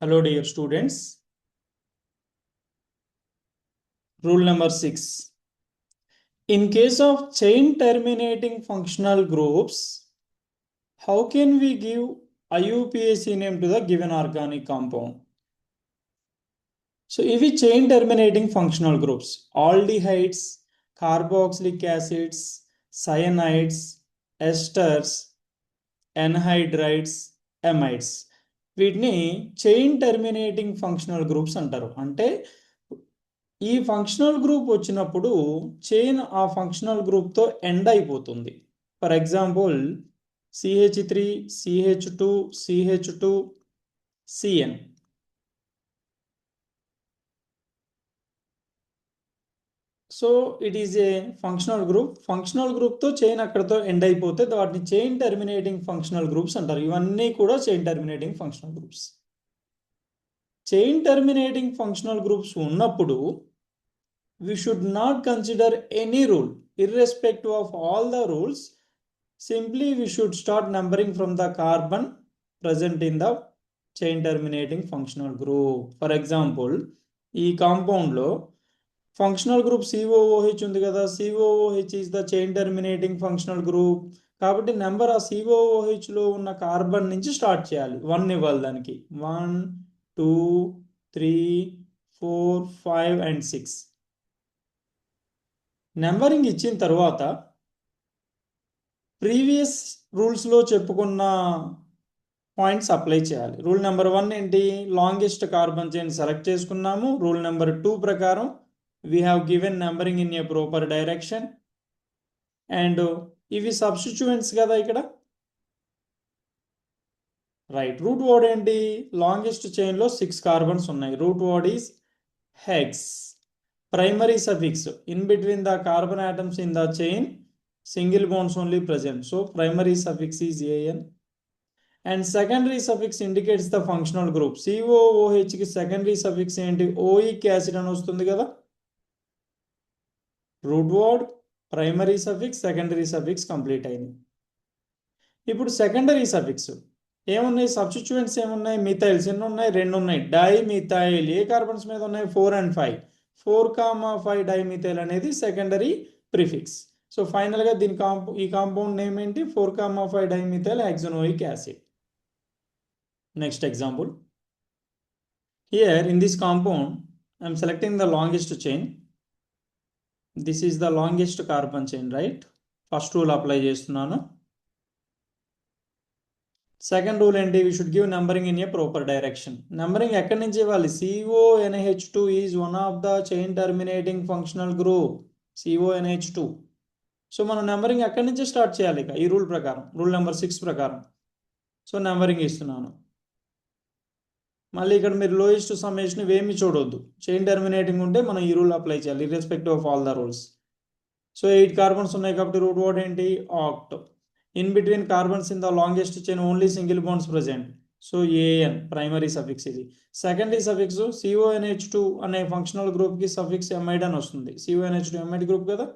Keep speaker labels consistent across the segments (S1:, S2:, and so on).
S1: Hello dear students. Rule number 6. In case of chain terminating functional groups, how can we give IUPAC name to the given organic compound? So if we chain terminating functional groups, aldehydes, carboxylic acids, cyanides, esters, anhydrides, amides, వీటిని chain terminating functional groups అంటారు. అంటే ఈ functional group వచ్చినప్పుడు chain ఆ functional గ్రూప్తో end అయిపోతుంది. For example CH3, CH2, CH2, CN. So it is a functional group. Functional గ్రూప్తో chain అక్కడతో ఎండ్ అయిపోతే వాటిని చైన్ టర్మినేటింగ్ ఫంక్షనల్ గ్రూప్స్ అంటారు. ఇవన్నీ కూడా chain terminating functional groups. Chain terminating functional groups ఉన్నప్పుడు we should not consider any rule. Irrespective of all the rules, simply we should start numbering from the carbon present in the chain terminating functional group. For example, ఈ కాంపౌండ్లో functional group COOH ఉంది కదా, COOH is the chain terminating functional group. కాబట్టి number ఆ COOHలో ఉన్న carbon నుంచి start చేయాలి. 1 ఇవ్వాలి దానికి. 1, 2, 3, 4, 5 and 6. నెంబరింగ్ ఇచ్చిన తర్వాత ప్రీవియస్ రూల్స్లో చెప్పుకున్న పాయింట్స్ అప్లై చేయాలి. రూల్ నెంబర్ 1 ఏంటి? లాంగెస్ట్ కార్బన్ చైన్ సెలెక్ట్ చేసుకున్నాము. రూల్ నెంబర్ 2 ప్రకారం we have given numbering in a proper direction. And ఇవి సబ్స్టిట్యూయెంట్స్ కదా ఇక్కడ, రైట్. రూట్ వర్డ్ ఏంటి? లాంగెస్ట్ చైన్లో 6 కార్బన్స్ ఉన్నాయి. Root word is hex. Primary suffix in between the carbon atoms in the chain, single bonds only present. So primary suffix is AN. And secondary suffix indicates the functional group. COOH ki secondary suffix enti? OIC acid అని వస్తుంది కదా. Root word, primary suffix, secondary suffix complete అయింది. ఇప్పుడు secondary suffix ఏమున్నాయి? Substituents ఏమున్నాయి? Methyls ఎన్ని ఉన్నాయి? 2 ఉన్నాయి. డైమిథైల్ ఏ కార్బన్స్ మీద ఉన్నాయి? 4 and 5. 4,5 డైమిథైల్ అనేది సెకండరీ ప్రిఫిక్స్. సో ఫైనల్గా దీని ఈ కాంపౌండ్ నేమ్ ఏంటి? 4,5 dimethyl hexanoic acid. Next example. Here in this compound I'm selecting the longest chain. This is the longest carbon chain, right. First rule apply చేస్తున్నాను. Second rule ఏంటి? We should give numbering in a proper direction. Numbering ఎక్కడి నుంచి ఇవ్వాలి? CONH2 is one of the chain terminating functional group. CONH2. So మనం numbering ఎక్కడి నుంచి start చేయాలి ఇక ఈ రూల్ ప్రకారం, రూల్ నెంబర్ 6 ప్రకారం. సో నెంబరింగ్ ఇస్తున్నాను. మళ్ళీ ఇక్కడ మీరు లోయెస్ట్ సమ్మేషన్ ఇవేమి చూడవద్దు. చైన్ టర్మినేటింగ్ ఉంటే మనం ఈ రూల్ అప్లై చేయాలి irrespective of all the rules. So 8 carbons ఉన్నాయి కాబట్టి రూట్ వర్డ్ ఏంటి? Act. In between carbons in the longest chain only single bonds present. So AN primary suffix ఇది. Secondary suffix CONH2 అనే functional group కి suffix amide అని వస్తుంది. CONH2 amide group కదా.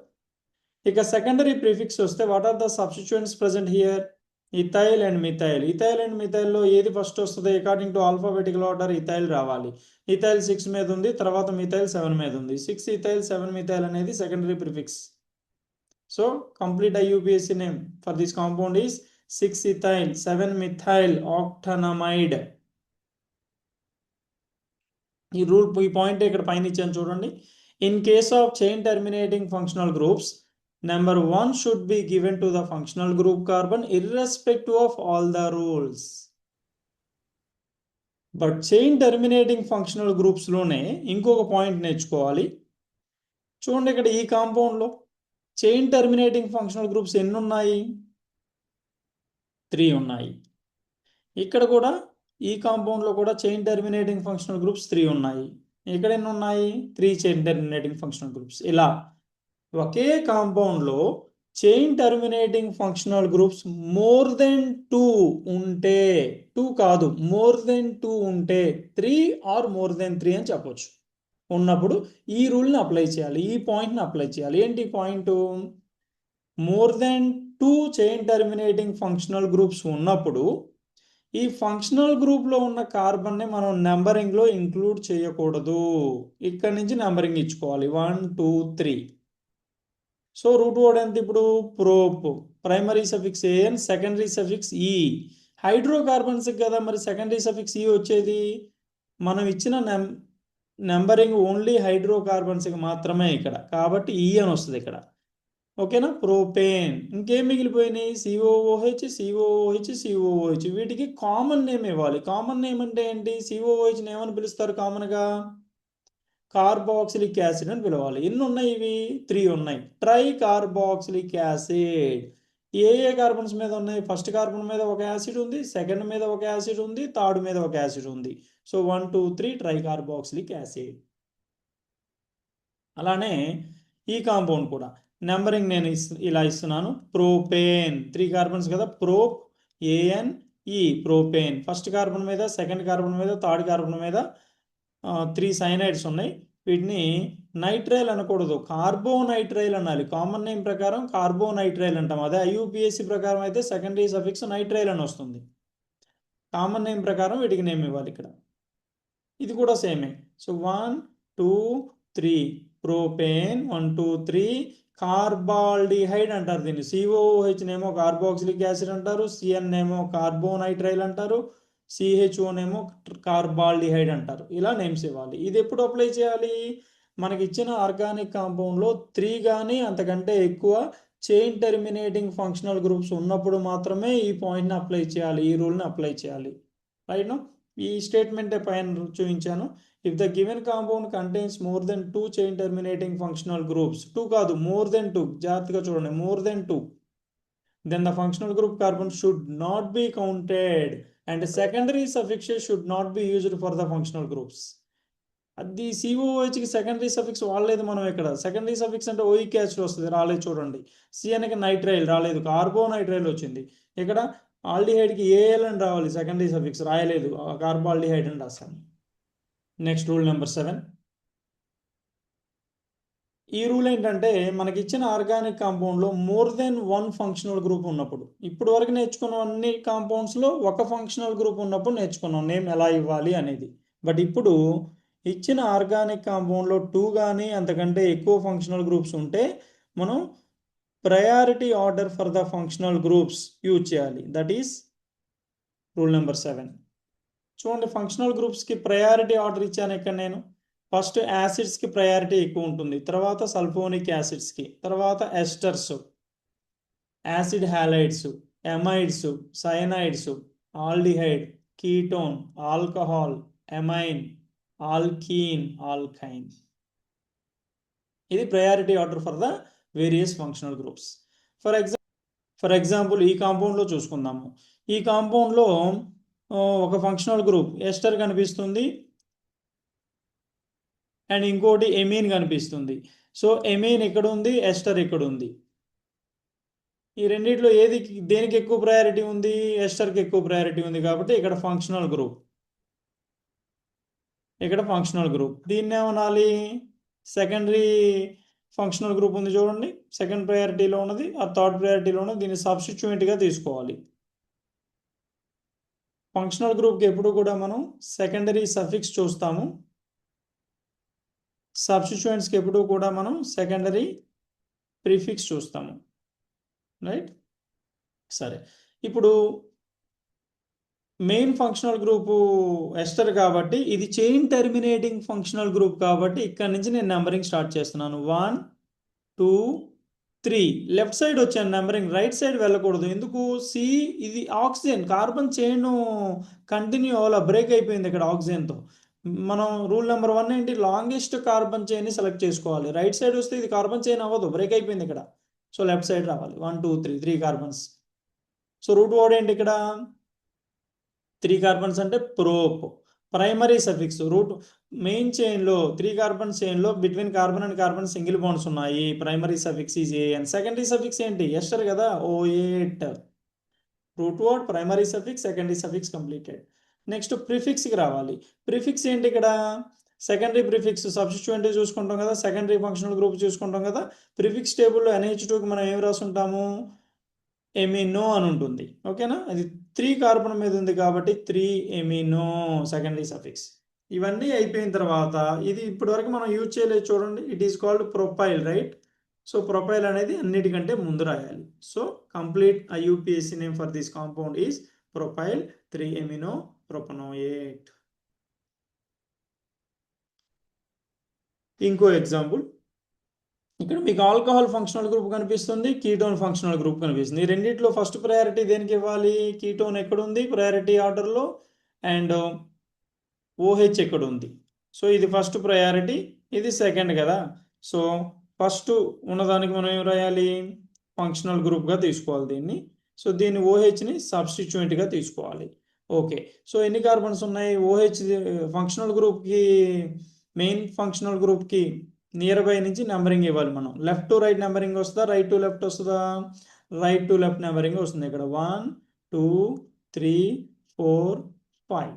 S1: ఇక సెకండరీ ప్రిఫిక్స్ వస్తే what are the substituents present here? Ethyl and methyl. Ethyl and మిథైల్లో ఏది ఫస్ట్ వస్తుంది? According to alphabetical order ethyl రావాలి. ఇథైల్ 6 మీద ఉంది, తర్వాత మిథైల్ 7 మీద ఉంది. 6 ఇథైల్ 7 మిథైల్ అనేది secondary prefix. So complete IUPAC name for this compound is 6-ethyl 7-methyl octanamide. ఈ రూల్ ఈ పాయింట్ ఇక్కడ పైన ఇచ్చాను చూడండి. In case of chain terminating functional groups, number 1 should be given to the functional group carbon irrespective of all the rules. But chain terminating functional గ్రూప్స్లోనే ఇంకొక point నేర్చుకోవాలి. చూడండి ఇక్కడ ఈ కాంపౌండ్లో చైన్ టర్మినేటింగ్ ఫంక్షనల్ గ్రూప్స్ ఎన్ని ఉన్నాయి? 3 ఉన్నాయి. ఇక్కడ కూడా ఈ కాంపౌండ్లో కూడా చైన్ టర్మినేటింగ్ ఫంక్షనల్ గ్రూప్స్ 3 ఉన్నాయి. ఇక్కడ ఎన్ని ఉన్నాయి? 3 చైన్ టర్మినేటింగ్ ఫంక్షనల్ గ్రూప్స్. ఇలా ఒకే కాంపౌండ్లో chain terminating functional groups more than 2 ఉంటే, 2 కాదు మోర్ దెన్ 2 ఉంటే, 3 ఆర్ మోర్ దెన్ 3 అని చెప్పొచ్చు. ఉన్నప్పుడు ఈ రూల్ని అప్లై చేయాలి, ఈ పాయింట్ని అప్లై చేయాలి. ఏంటి point? More than 2 chain terminating functional groups ఉన్నప్పుడు ఈ ఫంక్షనల్ గ్రూప్లో ఉన్న కార్బన్ని మనం నెంబరింగ్లో ఇంక్లూడ్ చేయకూడదు. ఇక్కడ నుంచి నెంబరింగ్ ఇచ్చుకోవాలి 1 2 3. సో రూట్ వర్డ్ ఎంత ఇప్పుడు prop, primary suffix A N, secondary suffix E. Hydrocarbons కదా మరి సెకండరీ సఫిక్స్ ఈ వచ్చేది. మనం ఇచ్చిన నెంబరింగ్ ఓన్లీ హైడ్రోకార్బన్స్కి మాత్రమే ఇక్కడ, కాబట్టి ఈ అని వస్తుంది ఇక్కడ. ఓకేనా, ప్రోపేన్. ఇంకేం మిగిలిపోయినాయి, సిఓఓహెచ్, సిఓఓహెచ్, సిఓఓహెచ్. వీటికి కామన్ నేమ్ ఇవ్వాలి. కామన్ నేమ్ అంటే ఏంటి, సిఓఓహెచ్ని ఏమని పిలుస్తారు కామన్గా, కార్బాక్సిలిక్ యాసిడ్ అని పిలవాలి. ఎన్ని ఉన్నాయి ఇవి, 3 ఉన్నాయి. Tricarboxylic acid. ఏ కార్బన్స్ మీద ఉన్నాయి, ఫస్ట్ కార్బన్ మీద ఒక యాసిడ్ ఉంది, సెకండ్ మీద ఒక యాసిడ్ ఉంది, థర్డ్ మీద ఒక యాసిడ్ ఉంది. So 1 2 3 try carboxylic acid. అలానే ఈ కాంపౌండ్ కూడా నెంబరింగ్ నేను ఇలా ఇస్తున్నాను. ప్రోపేన్, 3 కార్బన్స్ కదా, ప్రోప్ ఏఎన్ ఈ, ప్రోపేన్. ఫస్ట్ కార్బన్ మీద, సెకండ్ కార్బన్ మీద, థర్డ్ కార్బన్ మీద 3 సైనైడ్స్ ఉన్నాయి. వీటిని నైట్రైల్ అనకూడదు, కార్బోనైట్రైల్ అనాలి. కామన్ నేమ్ ప్రకారం కార్బోనైట్రైల్ అంటాం. అదే ఐయుపిఎస్సి ప్రకారం అయితే సెకండరీ సఫిక్స్ నైట్రైల్ అని వస్తుంది. కామన్ నేమ్ ప్రకారం వీటికి నేమ్ ఇవ్వాలి ఇక్కడ. ఇది కూడా సేమే. So 1 2 3 propane, 1 2 3. కార్బాల్డిహైడ్ అంటారు దీన్ని. సిఓహెచ్ నేమో కార్బాక్సిలిక్ యాసిడ్ అంటారు, సిఎన్ నేమో కార్బోనైట్రైల్ అంటారు, సిహెచ్ఓ నేమో కార్బాల్డిహైడ్ అంటారు. ఇలా నేమ్స్ ఇవ్వాలి. ఇది ఎప్పుడు అప్లై చేయాలి, మనకి ఇచ్చిన ఆర్గానిక్ కాంపౌండ్లో 3 కానీ అంతకంటే ఎక్కువ చైన్ టెర్మినేటింగ్ ఫంక్షనల్ గ్రూప్స్ ఉన్నప్పుడు మాత్రమే ఈ పాయింట్ని అప్లై చేయాలి, ఈ రూల్ని అప్లై చేయాలి. రైట్. ఈ స్టేట్మెంటే పైన చూపించాను. If the given compound contains more than 2 chain terminating functional groups, 2 కాదు మోర్ దెన్ 2, జాగ్రత్తగా చూడండి, more than 2, then the functional group carbon should not be counted and secondary suffixes should not be used for the functional groups. అది సిఓహెచ్కి secondary suffix వాడలేదు మనం ఇక్కడ. Secondary suffix అంటే oic acid వస్తుంది, రాలేదు చూడండి. సిఎన్కి నైట్రైల్ రాలేదు, కార్బోనైట్రైల్ వచ్చింది. ఇక్కడ ఆల్డిహైడ్కి ఏఎల్ అని రావాలి, సెకండరీ సఫిక్స్ రాయలేదు, కార్బాల్డిహైడ్ అని రాస్తాను. Next rule number 7. ఈ రూల్ ఏంటంటే మనకి ఇచ్చిన ఆర్గానిక్ కాంపౌండ్లో మోర్ దెన్ 1 ఫంక్షనల్ గ్రూప్ ఉన్నప్పుడు, ఇప్పుడు వరకు నేర్చుకున్న అన్ని కాంపౌండ్స్లో ఒక ఫంక్షనల్ గ్రూప్ ఉన్నప్పుడు నేర్చుకున్నాం నేమ్ ఎలా ఇవ్వాలి అనేది. బట్ ఇప్పుడు ఇచ్చిన ఆర్గానిక్ కాంపౌండ్లో 2 కానీ అంతకంటే ఎక్కువ ఫంక్షనల్ గ్రూప్స్ ఉంటే మనం priority order for the functional groups use చేయాలి. That is rule number 7. చూడండి, ఫంక్షనల్ గ్రూప్స్కి ప్రయారిటీ ఆర్డర్ ఇచ్చాను ఇక్కడ నేను. ఫస్ట్ యాసిడ్స్కి ప్రయారిటీ ఎక్కువ ఉంటుంది, తర్వాత సల్ఫోనిక్ యాసిడ్స్కి, తర్వాత esters, acid halides, amides, cyanides, aldehyde, ketone, alcohol, amine, alkene, alkyne. ఇది priority order for the various functional groups. For example ఈ కాంపౌండ్లో చూసుకుందాము. ఈ కాంపౌండ్లో ఒక ఫంక్షనల్ గ్రూప్ ఎస్టర్ కనిపిస్తుంది అండ్ ఇంకోటి ఎమీన్ కనిపిస్తుంది. సో ఎమీన్ ఇక్కడ ఉంది, ఎస్టర్ ఇక్కడ ఉంది. ఈ రెండిట్లో దేనికి ఎక్కువ ప్రయారిటీ ఉంది, ఎస్టర్కి ఎక్కువ ప్రయారిటీ ఉంది, కాబట్టి ఇక్కడ ఫంక్షనల్ గ్రూప్, ఇక్కడ ఫంక్షనల్ గ్రూప్. దీన్ని ఏమనాలి, సెకండరీ ఫంక్షనల్ గ్రూప్ ఉంది చూడండి, సెకండ్ ప్రయారిటీలో ఉన్నది, ఆ థర్డ్ ప్రయారిటీలో ఉన్నది, దీన్ని సబ్స్టిట్యూయెంట్గా తీసుకోవాలి. ఫంక్షనల్ గ్రూప్కి ఎప్పుడు కూడా మనం సెకండరీ సఫిక్స్ చూస్తాము, సబ్స్టిట్యూయెంట్స్కి ఎప్పుడు కూడా మనం సెకండరీ ప్రిఫిక్స్ చూస్తాము. రైట్. సరే, ఇప్పుడు మెయిన్ ఫంక్షనల్ గ్రూపు ఎస్టర్ కాబట్టి ఇది చైన్ టెర్మినేటింగ్ ఫంక్షనల్ గ్రూప్ కాబట్టి ఇక్కడ నుంచి నేను నెంబరింగ్ స్టార్ట్ చేస్తున్నాను. 1 2 3. లెఫ్ట్ సైడ్ వచ్చాను నెంబరింగ్, రైట్ సైడ్ వెళ్ళకూడదు. ఎందుకు, సి ఇది ఆక్సిజన్, కార్బన్ చైన్ కంటిన్యూ అవ్వాల, బ్రేక్ అయిపోయింది ఇక్కడ ఆక్సిజన్తో. మనం రూల్ నెంబర్ 1 ఏంటి, లాంగెస్ట్ కార్బన్ చైన్ని సెలెక్ట్ చేసుకోవాలి. రైట్ సైడ్ వస్తే ఇది కార్బన్ చైన్ అవ్వదు, బ్రేక్ అయిపోయింది ఇక్కడ. సో లెఫ్ట్ సైడ్ రావాలి. 1 2 3 కార్బన్స్. సో రూట్ వర్డ్ ఏంటి ఇక్కడ, 3 కార్బన్స్ అంటే prop. Primary suffix root main చైన్లో 3 కార్బన్ చైన్లో between carbon and carbon single bonds ఉన్నాయి. Primary suffix is A N. Secondary suffix ఏంటి, ఎస్టర్ కదా, O8. Root word primary suffix, secondary suffix completed. Next ప్రిఫిక్స్కి రావాలి. ప్రిఫిక్స్ ఏంటి ఇక్కడ, సెకండరీ ప్రిఫిక్స్ సబ్స్టిట్యూయెంట్ చూసుకుంటాం కదా, సెకండరీ ఫంక్షనల్ గ్రూప్ చూసుకుంటాం కదా. ప్రిఫిక్స్ టేబుల్లో NH2కి మనం ఏం రాసుంటాము, ఎమినో అని ఉంటుంది. ఓకేనా, అది 3 కార్బన్ మీద ఉంది కాబట్టి 3 ఎమినో సెకండరీ సఫిక్స్. ఇవన్నీ అయిపోయిన తర్వాత ఇది ఇప్పటి వరకు మనం యూజ్ చేయలేదు చూడండి, it is called propyl, right? So propyl అనేది అన్నిటికంటే ముందు రాయాలి. So complete IUPAC name for this compound is propyl 3 amino propanoate. ఇంకో ఎగ్జాంపుల్, ఇక్కడ మీకు ఆల్కహాల్ ఫంక్షనల్ గ్రూప్ కనిపిస్తుంది, కీటోన్ ఫంక్షనల్ గ్రూప్ కనిపిస్తుంది. ఈ రెండిట్లో ఫస్ట్ ప్రయారిటీ దేనికి ఇవ్వాలి? కీటోన్ ఎక్కడ ఉంది ప్రయారిటీ ఆర్డర్లో, అండ్ ఓహెచ్ ఎక్కడ ఉంది? సో ఇది ఫస్ట్ ప్రయారిటీ, ఇది సెకండ్ కదా. సో ఫస్ట్ ఉన్నదానికి మనం ఏం రాయాలి? ఫంక్షనల్ గ్రూప్గా తీసుకోవాలి దీన్ని. సో దీన్ని ఓహెచ్ని సబ్స్టిట్యూయెంట్గా తీసుకోవాలి. ఓకే, సో ఎన్ని కార్బన్స్ ఉన్నాయి? ఓహెచ్ ఫంక్షనల్ గ్రూప్కి, మెయిన్ ఫంక్షనల్ గ్రూప్కి నియర్ బై నుంచి నెంబరింగ్ ఇవ్వాలి మనం. లెఫ్ట్ టు రైట్ నెంబరింగ్ వస్తుందా, రైట్ టు లెఫ్ట్ వస్తుందా? రైట్ టు లెఫ్ట్ నెంబరింగ్ వస్తుంది. ఇక్కడ 1 2 3 4 5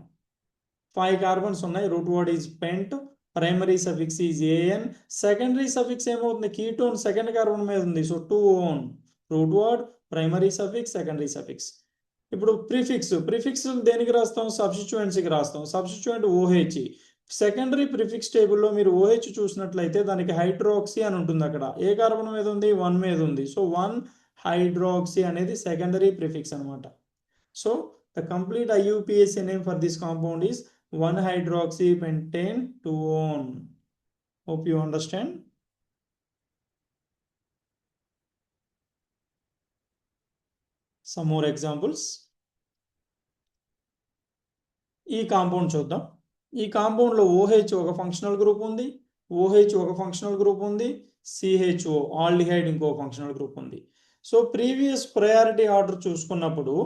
S1: 5 కార్బన్స్ ఉన్నాయి. Root word is pent, primary suffix is A N, secondary suffix ఏమవుతుంది? కీటోన్ సెకండ్ కార్బన్ మీద ఉంది, so 2 one. Root word, primary suffix, secondary suffix. ఇప్పుడు prefix దేనికి రాస్తాం? సబ్స్టిట్యూయెంట్స్కి రాస్తాం. Substituent OH. సెకండరీ ప్రిఫిక్స్ టేబుల్లో మీరు ఓహెచ్ చూసినట్లయితే దానికి హైడ్రాక్సీ అని ఉంటుంది. అక్కడ ఏ కార్బన్ మీద ఉంది? 1 మీద ఉంది. సో 1 హైడ్రాక్సీ అనేది సెకండరీ ప్రిఫిక్స్ అనమాట. So the complete IUPAC name for this compound is 1 hydroxy pentane 2-one. Hope you understand. Some more examples. ఈ కాంపౌండ్ చూద్దాం. ఈ కాంపౌండ్లో OH ఒక ఫంక్షనల్ గ్రూప్ ఉంది, OH ఒక ఫంక్షనల్ గ్రూప్ ఉంది, CHO ఆల్డిహైడ్ ఇంకో ఫంక్షనల్ గ్రూప్ ఉంది. సో ప్రీవియస్ ప్రయారిటీ ఆర్డర్ చూసుకున్నప్పుడు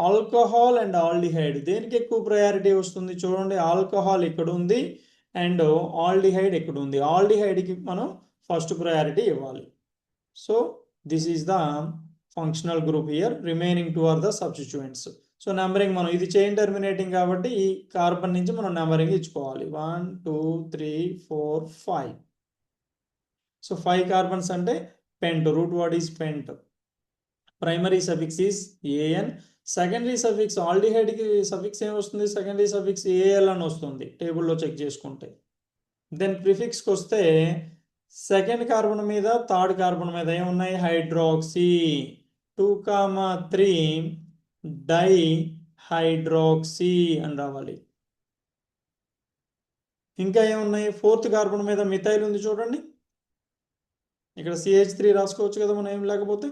S1: ఆల్కహాల్ అండ్ ఆల్డిహైడ్ దేనికి ఎక్కువ ప్రయారిటీ వస్తుంది? చూడండి, ఆల్కహాల్ ఇక్కడ ఉంది అండ్ ఆల్డిహైడ్ ఇక్కడ ఉంది. ఆల్డిహైడ్కి మనం ఫస్ట్ ప్రయారిటీ ఇవ్వాలి. So this is the functional group here, remaining 2 are the substituents. So numbering మనం ఇది చైన్ టర్మినేటింగ్ కాబట్టి ఈ కార్బన్ నుంచి మనం నెంబరింగ్ ఇచ్చుకోవాలి. 1 2 3 4 5. సో 5 కార్బన్స్ అంటే pent, root word is pent, primary suffix is A N, secondary suffix ఆల్డిహైడ్కి సఫిక్స్ ఏం వస్తుంది? సెకండరీ సఫిక్స్ ఏఎల్ అని వస్తుంది టేబుల్లో చెక్ చేసుకుంటే. దెన్ ప్రిఫిక్స్కి వస్తే సెకండ్ కార్బన్ మీద థర్డ్ కార్బన్ మీద ఏమున్నాయి? హైడ్రాక్సీ, 2,3 డై హైడ్రాక్సీ అని రావాలి. ఇంకా ఏమున్నాయి? ఫోర్త్ కార్బన్ మీద మిథైల్ ఉంది చూడండి, ఇక్కడ CH3 రాసుకోవచ్చు కదా మనం ఏం లేకపోతే,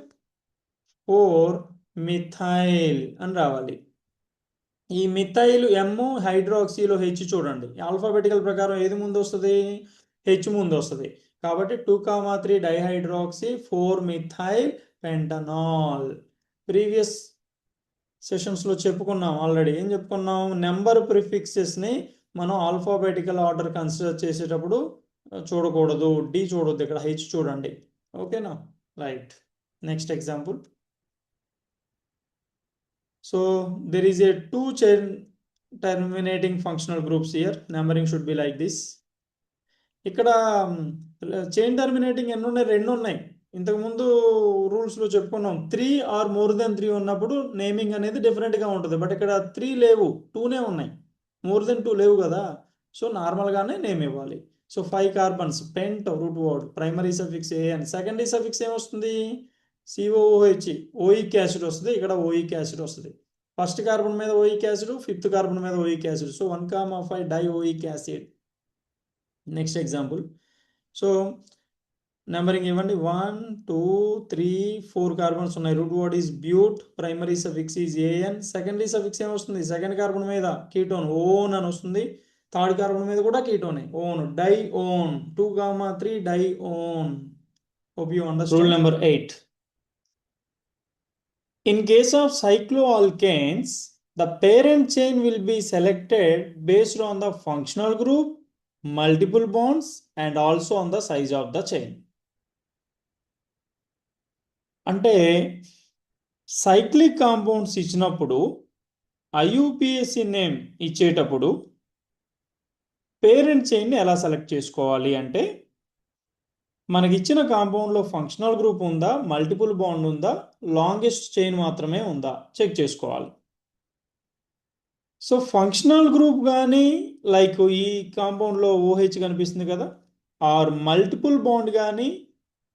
S1: 4 మిథైల్ అని రావాలి. ఈ మిథైల్ M హైడ్రాక్సీలో H చూడండి, ఆల్ఫాబెటికల్ ప్రకారం ఏది ముందు వస్తుంది? H ముందు వస్తుంది. కాబట్టి 2,3 డైహైడ్రాక్సీ 4 మిథైల్ పెంటనాల్. ప్రీవియస్ సెషన్స్లో చెప్పుకున్నాం ఆల్రెడీ. ఏం చెప్పుకున్నాం? నెంబర్ ప్రిఫిక్సెస్ని మనం ఆల్ఫాబెటికల్ ఆర్డర్ కన్సిడర్ చేసేటప్పుడు చూడకూడదు, D చూడొద్దు, ఇక్కడ H చూడండి. ఓకేనా, right. Next example. So there is a 2 chain terminating functional groups here. Numbering should be like this. ఇక్కడ చైన్ టర్మినేటింగ్ ఎన్ని ఉన్నాయి? 2 ఉన్నాయి. ఇంతకుముందు రూల్స్లో చెప్పుకున్నాం 3 ఆర్ మోర్ దెన్ 3 ఉన్నప్పుడు నేమింగ్ అనేది డిఫరెంట్గా ఉంటుంది. బట్ ఇక్కడ 3 లేవు, 2నే ఉన్నాయి, మోర్ దెన్ 2 లేవు కదా. సో నార్మల్గానే నేమ్ ఇవ్వాలి. So 5 carbons, pent root word, primary suffix AN, secondary suffix ఏమొస్తుంది? COOH, ఓయిక్ యాసిడ్ వస్తుంది. ఇక్కడ ఓయిక్ యాసిడ్ వస్తుంది. ఫస్ట్ కార్బన్ మీద ఓయిక్ యాసిడ్, ఫిఫ్త్ కార్బన్ మీద oic acid. So 1,5 di oic acid. Next example. So numbering ఇవ్వండి. 1 2 3 4 carbons ఉన్నాయి. Root word is but, primary suffix is AN, secondary suffix ఏమొస్తుంది? Second carbon మీద ketone one అని వస్తుంది. Third carbon మీద కూడా కీటోనే, one, dione, 2,3 dione. Hope you understand. Rule number 8. In case of cycloalkanes, the parent chain will be selected based on the functional group, multiple bonds, and also on the size of the chain. అంటే cyclic compounds ఇచ్చినప్పుడు IUPAC name ఇచ్చేటప్పుడు parent చైన్ని ఎలా select చేసుకోవాలి అంటే, మనకి ఇచ్చిన కాంపౌండ్లో functional group ఉందా, మల్టిపుల్ బాండ్ ఉందా, లాంగెస్ట్ చైన్ మాత్రమే ఉందా చెక్ చేసుకోవాలి. సో ఫంక్షనల్ గ్రూప్ కానీ లైక్ ఈ కాంపౌండ్లో ఓహెచ్ కనిపిస్తుంది కదా, ఆర్ మల్టిపుల్ బాండ్ కానీ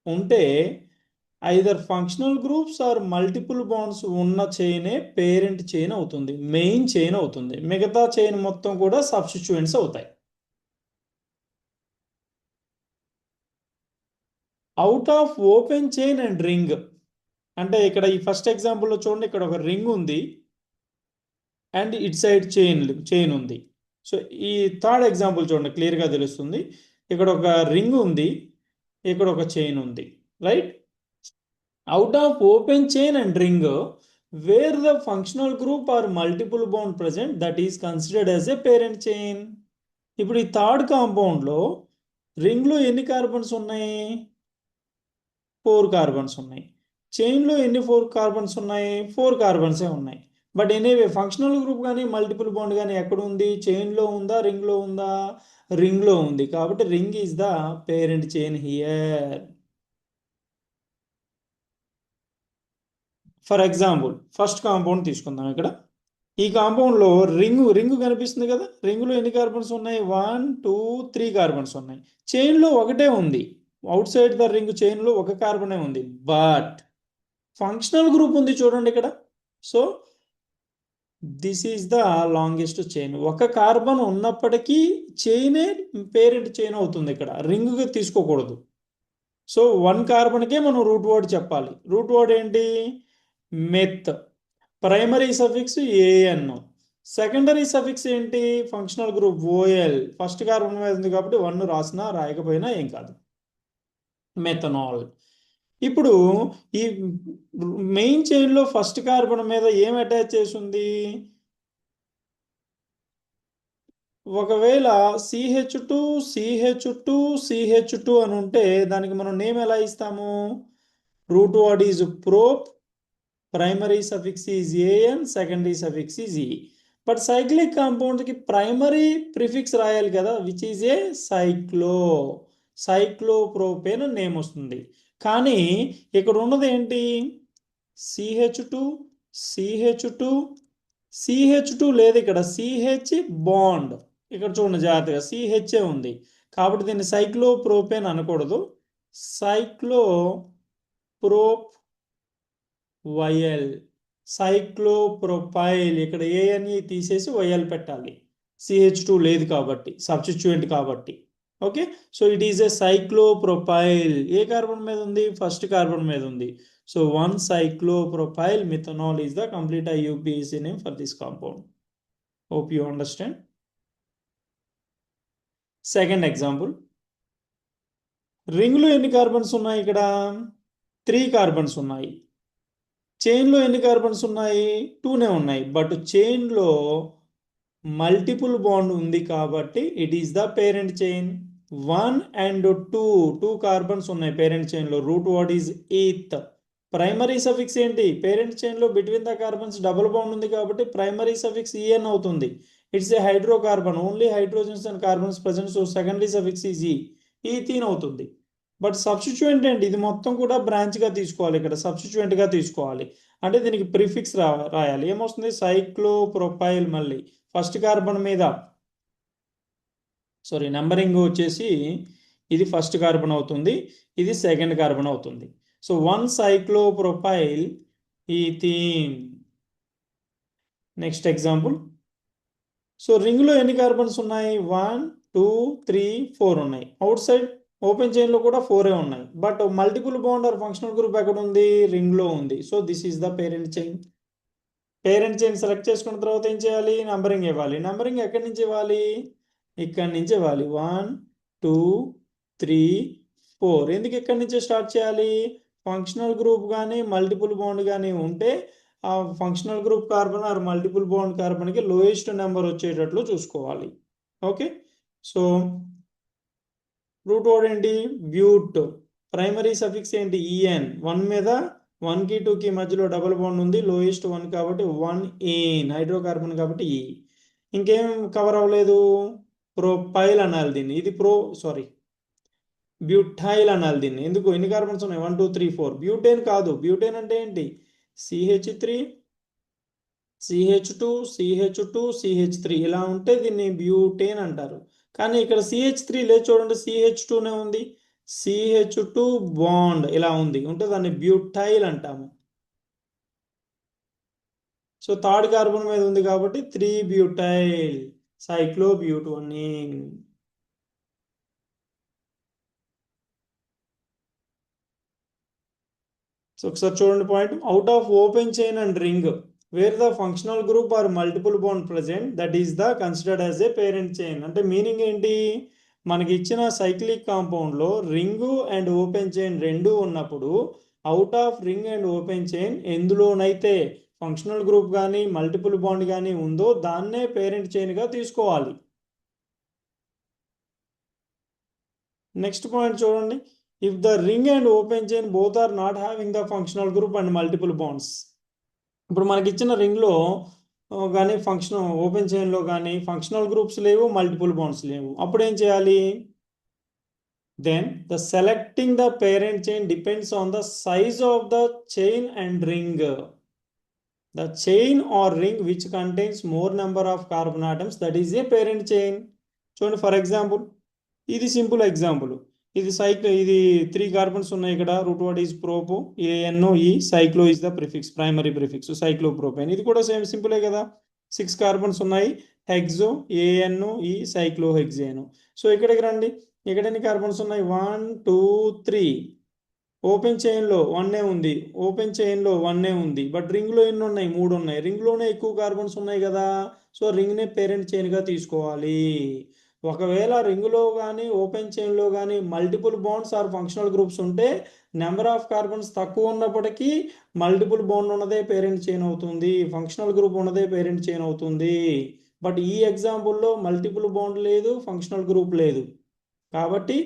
S1: ఉంటే either functional groups or multiple bonds ఉన్న చైనే పేరెంట్ చైన్ అవుతుంది, మెయిన్ చైన్ అవుతుంది. మిగతా చైన్ మొత్తం కూడా సబ్స్టిట్యూయెంట్స్ అవుతాయి. Out of open chain and ring అంటే ఇక్కడ ఈ ఫస్ట్ ఎగ్జాంపుల్లో చూడండి, ఇక్కడ ఒక రింగ్ ఉంది అండ్ ఇట్ సైడ్ చైన్ ఉంది. సో ఈ థర్డ్ ఎగ్జాంపుల్ చూడండి, క్లియర్గా తెలుస్తుంది. ఇక్కడ ఒక రింగ్ ఉంది, ఇక్కడ ఒక చైన్ ఉంది, right? Out of open chain and ring where the functional group or multiple bond present that is considered as a parent chain. ఇప్పుడు ఈ థర్డ్ కాంపౌండ్లో రింగ్లో ఎన్ని కార్బన్స్ ఉన్నాయి? 4 కార్బన్స్ ఉన్నాయి. చైన్లో ఎన్ని 4 కార్బన్స్ ఉన్నాయి? 4 కార్బన్సే ఉన్నాయి. బట్ ఎనీవే ఫంక్షనల్ గ్రూప్ కానీ మల్టిపుల్ బాండ్ కానీ ఎక్కడ ఉంది? చైన్లో ఉందా, రింగ్లో ఉందా? రింగ్లో ఉంది. కాబట్టి ring is the parent chain here. For example first compound తీసుకుందాం. ఇక్కడ ఈ కాంపౌండ్లో రింగ్ కనిపిస్తుంది కదా, రింగ్లో ఎన్ని కార్బన్స్ ఉన్నాయి? 1 2 3 కార్బన్స్ ఉన్నాయి. చైన్లో ఒకటే ఉంది, అవుట్ సైడ్ ద రింగ్ చైన్లో ఒక కార్బనే ఉంది. బట్ ఫంక్షనల్ గ్రూప్ ఉంది చూడండి ఇక్కడ. So this is the longest chain. ఒక కార్బన్ ఉన్నప్పటికీ చైనే పేరెంట్ చైన్ అవుతుంది. ఇక్కడ రింగ్ తీసుకోకూడదు. సో 1 కార్బన్కే మనం రూట్ వర్డ్ చెప్పాలి. రూట్ వర్డ్ ఏంటి? Meth. Primary suffix A N. Secondary suffix ఏంటి? Functional group O L. First carbon మీద ఉంది కాబట్టి 1 రాసినా రాయకపోయినా ఏం కాదు, మెథనాల్. ఇప్పుడు ఈ మెయిన్ చైన్లో ఫస్ట్ కార్బన్ మీద ఏం అటాచ్ చేసి ఉంది? ఒకవేళ CH2 CH2 CH2 అని ఉంటే దానికి మనం నేమ్ ఎలా ఇస్తాము? Root word is prop, primary suffix is A N, secondary suffix is E. But cyclic కాంపౌండ్కి ప్రైమరీ ప్రిఫిక్స్ రాయాలి కదా, which is a cyclopropane name వస్తుంది. కానీ ఇక్కడ ఉన్నది ఏంటి? CH2 CH2 CH2 లేదు, ఇక్కడ CH బాండ్. ఇక్కడ చూడండి జాగ్రత్తగా, CHఏ ఉంది కాబట్టి దీన్ని సైక్లోప్రోపేన్ అనకూడదు, సైక్లోప్రోప్ వైఎల్, సైక్లోప్రొపైల్. ఇక్కడ ఏఎన్ఈ తీసేసి వైఎల్ పెట్టాలి, CH2 లేదు కాబట్టి, సబ్స్టిట్యూయెంట్ కాబట్టి. Okay, so it is a cyclopropyl. A carbon మీద ఉంది? ఫస్ట్ కార్బన్ మీద ఉంది. So 1 cyclopropyl methanol is the complete IUPAC name for this compound. Hope you understand. Second example, రింగ్లో ఎన్ని కార్బన్స్ ఉన్నాయి? ఇక్కడ 3 కార్బన్స్ ఉన్నాయి. చైన్లో ఎన్ని కార్బన్స్ ఉన్నాయి? 2నే ఉన్నాయి. బట్ చైన్లో మల్టిపుల్ బాండ్ ఉంది కాబట్టి it is the parent chain. 1 and 2 carbons ఉన్నాయి పేరెంట్ చైన్లో. Root word is eth. Primary suffix ఏంటి? పేరెంట్ చైన్లో between the carbons double bond ఉంది కాబట్టి ప్రైమరీ సఫిక్స్ ఈఎన్ అవుతుంది. It's a hydrocarbon, only hydrogens and carbons present. So secondary suffix is ethene అవుతుంది. But substituent ఏంటి? ఇది మొత్తం కూడా బ్రాంచ్గా తీసుకోవాలి, ఇక్కడ సబ్స్టిట్యూయెంట్గా తీసుకోవాలి. అంటే దీనికి ప్రిఫిక్స్ రాయాలి. ఏమొస్తుంది? సైక్లోప్రొపైల్. మళ్ళీ ఫస్ట్ కార్బన్ మీద నెంబరింగ్ వచ్చేసి ఇది ఫస్ట్ కార్బన్ అవుతుంది, ఇది సెకండ్ కార్బన్ అవుతుంది. So 1 cyclopropyl ethene. Next example. So రింగ్లో ఎన్ని కార్బన్స్ ఉన్నాయి? 1 2 3 4 ఉన్నాయి. అవుట్ సైడ్ ఓపెన్ చైన్లో కూడా 4 ఉన్నాయి. But multiple bond or functional group ఎక్కడ ఉంది? రింగ్లో ఉంది. So this is the parent chain. Parent chain select చేసుకున్న తర్వాత ఏం చేయాలి? నంబరింగ్ ఇవ్వాలి. నంబరింగ్ ఎక్కడి నుంచి ఇవ్వాలి? ఇక్కడి నుంచి ఇవ్వాలి. 1 2 3 4. ఎందుకు ఇక్కడి నుంచే స్టార్ట్ చేయాలి? ఫంక్షనల్ గ్రూప్ కానీ మల్టిపుల్ బాండ్ కానీ ఉంటే ఆ functional group carbon or multiple bond కార్బన్కి లోయెస్ట్ నెంబర్ వచ్చేటట్లు చూసుకోవాలి. ఓకే, సో రూట్ వర్డ్ ఏంటి? బ్యూట్. ప్రైమరీ సఫిక్స్ ఏంటి? ఈఎన్. 1 మీద 1కి 2కి మధ్యలో డబుల్ బాండ్ ఉంది, లోయెస్ట్ 1 కాబట్టి 1 ఏన్, హైడ్రోకార్బన్ కాబట్టి ఈ. ఇంకేం కవర్ అవ్వలేదు? ప్రొపైల్ అనాలి దీన్ని. ఇది బ్యూటైల్ అనాలి దీన్ని. ఎందుకు? ఎన్ని కార్బన్స్ ఉన్నాయి? 1 2 3 4. బ్యూటేన్ కాదు. బ్యూటేన్ అంటే ఏంటి? CH3 CH2 CH2 CH3 ఇలా ఉంటే దీన్ని బ్యూటేన్ అంటారు. కానీ ఇక్కడ CH3 లేదు చూడండి, CH2నే ఉంది. CH2 బాండ్ ఇలా ఉంది ఉంటే దాన్ని బ్యూటైల్ అంటాము. సో థర్డ్ కార్బన్ మీద ఉంది కాబట్టి 3 బ్యూటైల్ సైక్లోబ్యూటోనిన్. సో ఒకసారి చూడండి point. Out of open chain and ring where the functional group or multiple bond present that is the considered as a parent chain. అంటే మీనింగ్ ఏంటి? మనకి ఇచ్చిన సైక్లిక్ కాంపౌండ్లో రింగు అండ్ ఓపెన్ చైన్ రెండు ఉన్నప్పుడు out of ring and open chain ఎందులోనైతే functional group కానీ multiple bond కానీ ఉందో దాన్నే పేరెంట్ చైన్గా తీసుకోవాలి. నెక్స్ట్ పాయింట్ చూడండి. If the ring and open chain both are not having the functional group and multiple bonds. ఇప్పుడు మనకి ఇచ్చిన రింగ్లో కానీ ఓపెన్ చైన్లో కానీ ఫంక్షనల్ గ్రూప్స్ లేవు, మల్టిపుల్ బాండ్స్ లేవు. అప్పుడు ఏం చేయాలి? Then the selecting the parent chain depends on the size of the chain and ring. The chain or ring which contains more number of carbon atoms, that is a parent chain. చూడండి, for example ఇది simple example. ఇది ఇది 3 carbons ఉన్నాయి ఇక్కడ. Root word is prop, ANOE, cyclo is the prefix, primary prefix, cyclopropane. ఇది కూడా same సింపులే కదా. 6 carbons ఉన్నాయి. హెక్సో, ANOE, సైక్లోహెక్సేను. సో ఇక్కడికి రండి. ఇక్కడ ఎన్ని కార్బన్స్ ఉన్నాయి? 1 2 3. ఓపెన్ చైన్లో 1 ఉంది, ఓపెన్ చైన్లో 1 ఉంది. బట్ రింగ్లో ఎన్ని ఉన్నాయి? 3 ఉన్నాయి. రింగ్లోనే ఎక్కువ కార్బన్స్ ఉన్నాయి కదా. సో రింగ్నే పేరెంట్ చైన్గా తీసుకోవాలి. ఒకవేళ రింగ్లో కానీ ఓపెన్ చైన్లో కానీ multiple bonds or functional groups ఉంటే నెంబర్ ఆఫ్ కార్బన్స్ తక్కువ ఉన్నప్పటికీ మల్టిపుల్ బాండ్ ఉన్నదే పేరెంట్ చైన్ అవుతుంది, ఫంక్షనల్ గ్రూప్ ఉన్నదే పేరెంట్ చైన్ అవుతుంది. బట్ ఈ ఎగ్జాంపుల్లో మల్టిపుల్ బాండ్ లేదు, ఫంక్షనల్ గ్రూప్ లేదు. కాబట్టి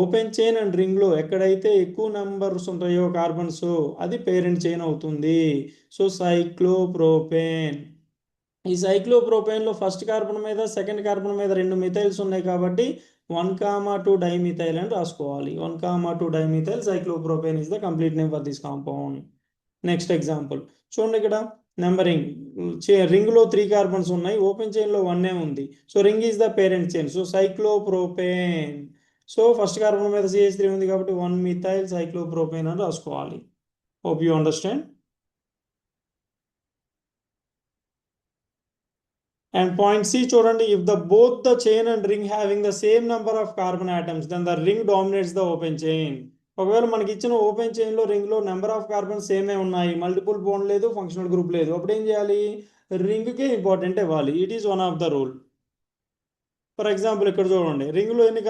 S1: ఓపెన్ చైన్ అండ్ రింగ్లో ఎక్కడైతే ఎక్కువ నెంబర్స్ ఉంటాయో కార్బన్స్ అది పేరెంట్ చైన్ అవుతుంది. So cyclopropane. ఈ సైక్లోప్రోపేన్లో ఫస్ట్ కార్బన్ మీద సెకండ్ కార్బన్ మీద 2 మిథైల్స్ ఉన్నాయి కాబట్టి 1,2 డైమిథైల్ అని రాసుకోవాలి. 1,2 dimethyl cyclopropane is the complete name for this compound. Next example చూడండి. ఇక్కడ నెంబరింగ్ రింగ్లో 3 కార్బన్స్ ఉన్నాయి, ఓపెన్ చైన్లో 1 ఉంది. So ring is the parent chain. So cyclopropane. So first carbon మీద CH3 ఉంది కాబట్టి 1 మిథైల్ సైక్లోప్రోపేన్ అని రాసుకోవాలి. Hope you understand. And point C చూడండి. If the both the chain and ring having the same number of carbon atoms, then the ring dominates the open chain. ఒకవేళ మనకి ఇచ్చిన open చైన్లో రింగ్లో number of carbons సేమే ఉన్నాయి, multiple bond లేదు, functional group లేదు. అప్పుడు ఏం చేయాలి? రింగ్కే ఇంపార్టెంట్ ఇవ్వాలి. It is one of the rule. For example ఇక్కడ చూడండి. రింగ్లో ఎన్ని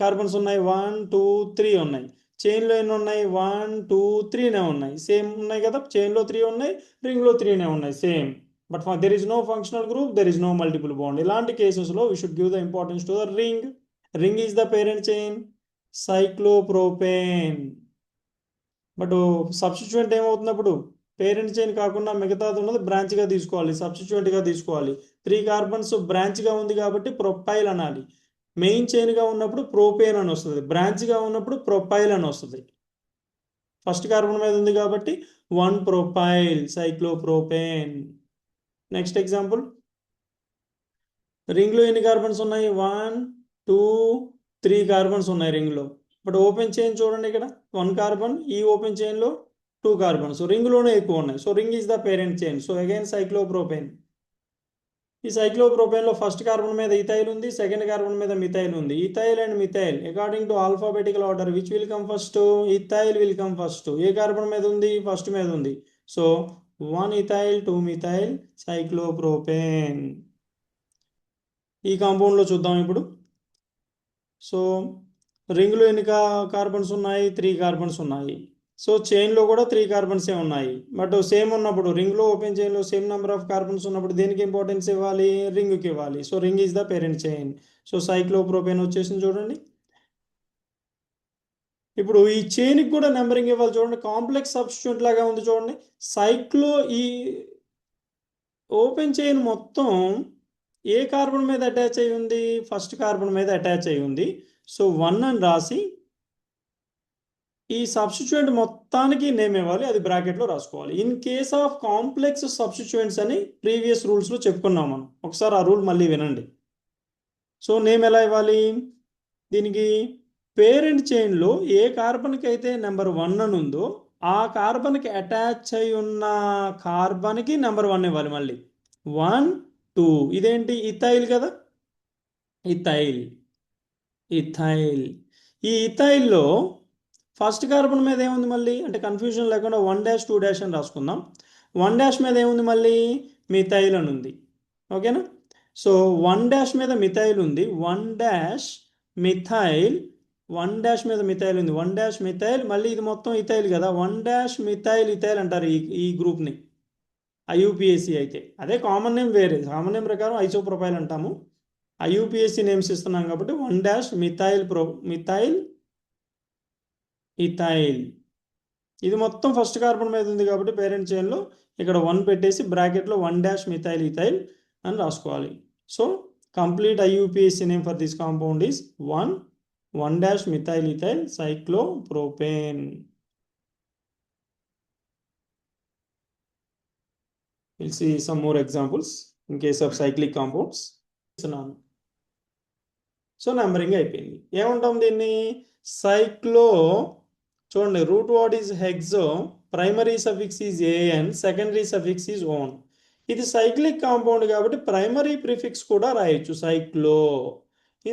S1: కార్బన్స్ ఉన్నాయి? 1 2 3 ఉన్నాయి. చైన్లో ఎన్ని ఉన్నాయి? 1 2 3నే ఉన్నాయి. సేమ్ ఉన్నాయి కదా. చైన్లో 3 ఉన్నాయి, రింగ్లో 3నే ఉన్నాయి same. But there is no functional group, there is no multiple bond. ఇలాంటి కేసెస్లో we should give the importance to the ring. Ring is the parent chain, cyclopropane. But substituent ఏమవుతున్నప్పుడు పేరెంట్ చైన్ కాకుండా మిగతాది ఉన్నది బ్రాంచ్గా తీసుకోవాలి, సబ్స్టిట్యూయెంట్గా తీసుకోవాలి. 3 కార్బన్స్ బ్రాంచ్గా ఉంది కాబట్టి ప్రొపైల్ అనాలి. మెయిన్ చైన్గా ఉన్నప్పుడు ప్రోపేన్ అని వస్తుంది, బ్రాంచ్గా ఉన్నప్పుడు ప్రొపైల్ అని వస్తుంది. ఫస్ట్ కార్బన్ మీద ఉంది కాబట్టి 1 ప్రొపైల్ సైక్లోప్రోపేన్. Next example. రింగ్లో ఎన్ని కార్బన్స్ ఉన్నాయి? 1 2 3 కార్బన్స్ ఉన్నాయి రింగ్లో. బట్ ఓపెన్ చైన్ చూడండి. ఇక్కడ 1 కార్బన్, ఈ ఓపెన్ చైన్లో 2 కార్బన్స్, రింగ్లోనే ఎక్కువ ఉన్నాయి. So ring is the parent chain. So again cyclopropane. ఈ సైక్లోప్రోపేన్లో ఫస్ట్ కార్బన్ మీద ఇథైల్ ఉంది, సెకండ్ కార్బన్ మీద మిథైల్ ఉంది. Ethyl and methyl according to alphabetical order which will come first? Ethyl will come first. A carbon మీద ఉంది? First మీద ఉంది. So 1 ethyl 2 methyl cyclopropane. ఈ కాంపౌండ్లో చూద్దాం ఇప్పుడు. సో రింగ్లో ఎన్ని కార్బన్స్ ఉన్నాయి? 3 కార్బన్స్ ఉన్నాయి. సో చైన్లో కూడా 3 కార్బన్సే ఉన్నాయి. బట్ సేమ్ ఉన్నప్పుడు రింగ్లో ఓపెన్ చైన్లో సేమ్ నెంబర్ ఆఫ్ కార్బన్స్ ఉన్నప్పుడు దేనికి ఇంపార్టెన్స్ ఇవ్వాలి? రింగ్కి ఇవ్వాలి. So ring is the parent chain. So cyclopropane వచ్చేసింది చూడండి. ఇప్పుడు ఈ చైన్కి కూడా నెంబరింగ్ ఇవ్వాలి. చూడండి, కాంప్లెక్స్ సబ్స్టిట్యూట్ లాగా ఉంది చూడండి. ఈ ఓపెన్ చైన్ మొత్తం ఏ కార్బన్ మీద అటాచ్ అయి ఉంది? ఫస్ట్ కార్బన్ మీద అటాచ్ అయి ఉంది. సో 1 అని రాసి ఈ సబ్స్టిట్యూయెంట్ మొత్తానికి నేమ్ ఇవ్వాలి, అది బ్రాకెట్లో రాసుకోవాలి. In case of complex substituents అని ప్రీవియస్ రూల్స్లో చెప్పుకున్నాం మనం. ఒకసారి ఆ రూల్ మళ్ళీ వినండి. సో నేమ్ ఎలా ఇవ్వాలి? దీనికి పేరెంట్ చైన్లో ఏ కార్బన్కి అయితే నెంబర్ 1 అని ఉందో ఆ కార్బన్కి అటాచ్ అయి ఉన్న కార్బన్కి నెంబర్ 1 ఇవ్వాలి. మళ్ళీ 1 2. ఇదేంటి? ఇథైల్ కదా, ఇథైల్. ఇథైల్. ఈ ఇథైల్లో ఫస్ట్ కార్బన్ మీద ఏముంది మళ్ళీ అంటే కన్ఫ్యూజన్ లేకుండా 1 2 అని రాసుకుందాం. 1 మీద ఏముంది మళ్ళీ? మిథైల్ అని ఉంది. ఓకేనా? సో 1 మీద మిథైల్ ఉంది. 1 మిథైల్, 1 మీద మిథైల్ ఉంది. 1 మిథైల్, మళ్ళీ ఇది మొత్తం ఇథైల్ కదా, 1 మిథైల్ ఇథైల్ అంటారు ఈ గ్రూప్ని IUPAC అయితే. అదే కామన్ నేమ్ వేరే, కామన్ నేమ్ ప్రకారం ఐసోప్రొపైల్ అంటాము. IUPAC నేమ్స్ ఇస్తున్నాం కాబట్టి 1 మిథైల్ ఇథైల్. ఇది మొత్తం ఫస్ట్ కార్బన్ మీద ఉంది కాబట్టి పేరెంట్ చైన్లో ఇక్కడ 1 పెట్టేసి బ్రాకెట్లో 1 మిథైల్ ఇథైల్ అని రాసుకోవాలి. So complete IUPAC name for this compound is 1 methyl ethyl cyclopropane. We'll see some more examples in case of cyclic compounds. So numbering అయిపోయింది. ఏమంటాం దీన్ని? సైక్లో. చూడండి, route word is హెక్సో, primary suffix is AN, secondary suffix is own. ఇది cyclic compound కాబట్టి primary prefix కూడా రాయొచ్చు సైక్లో.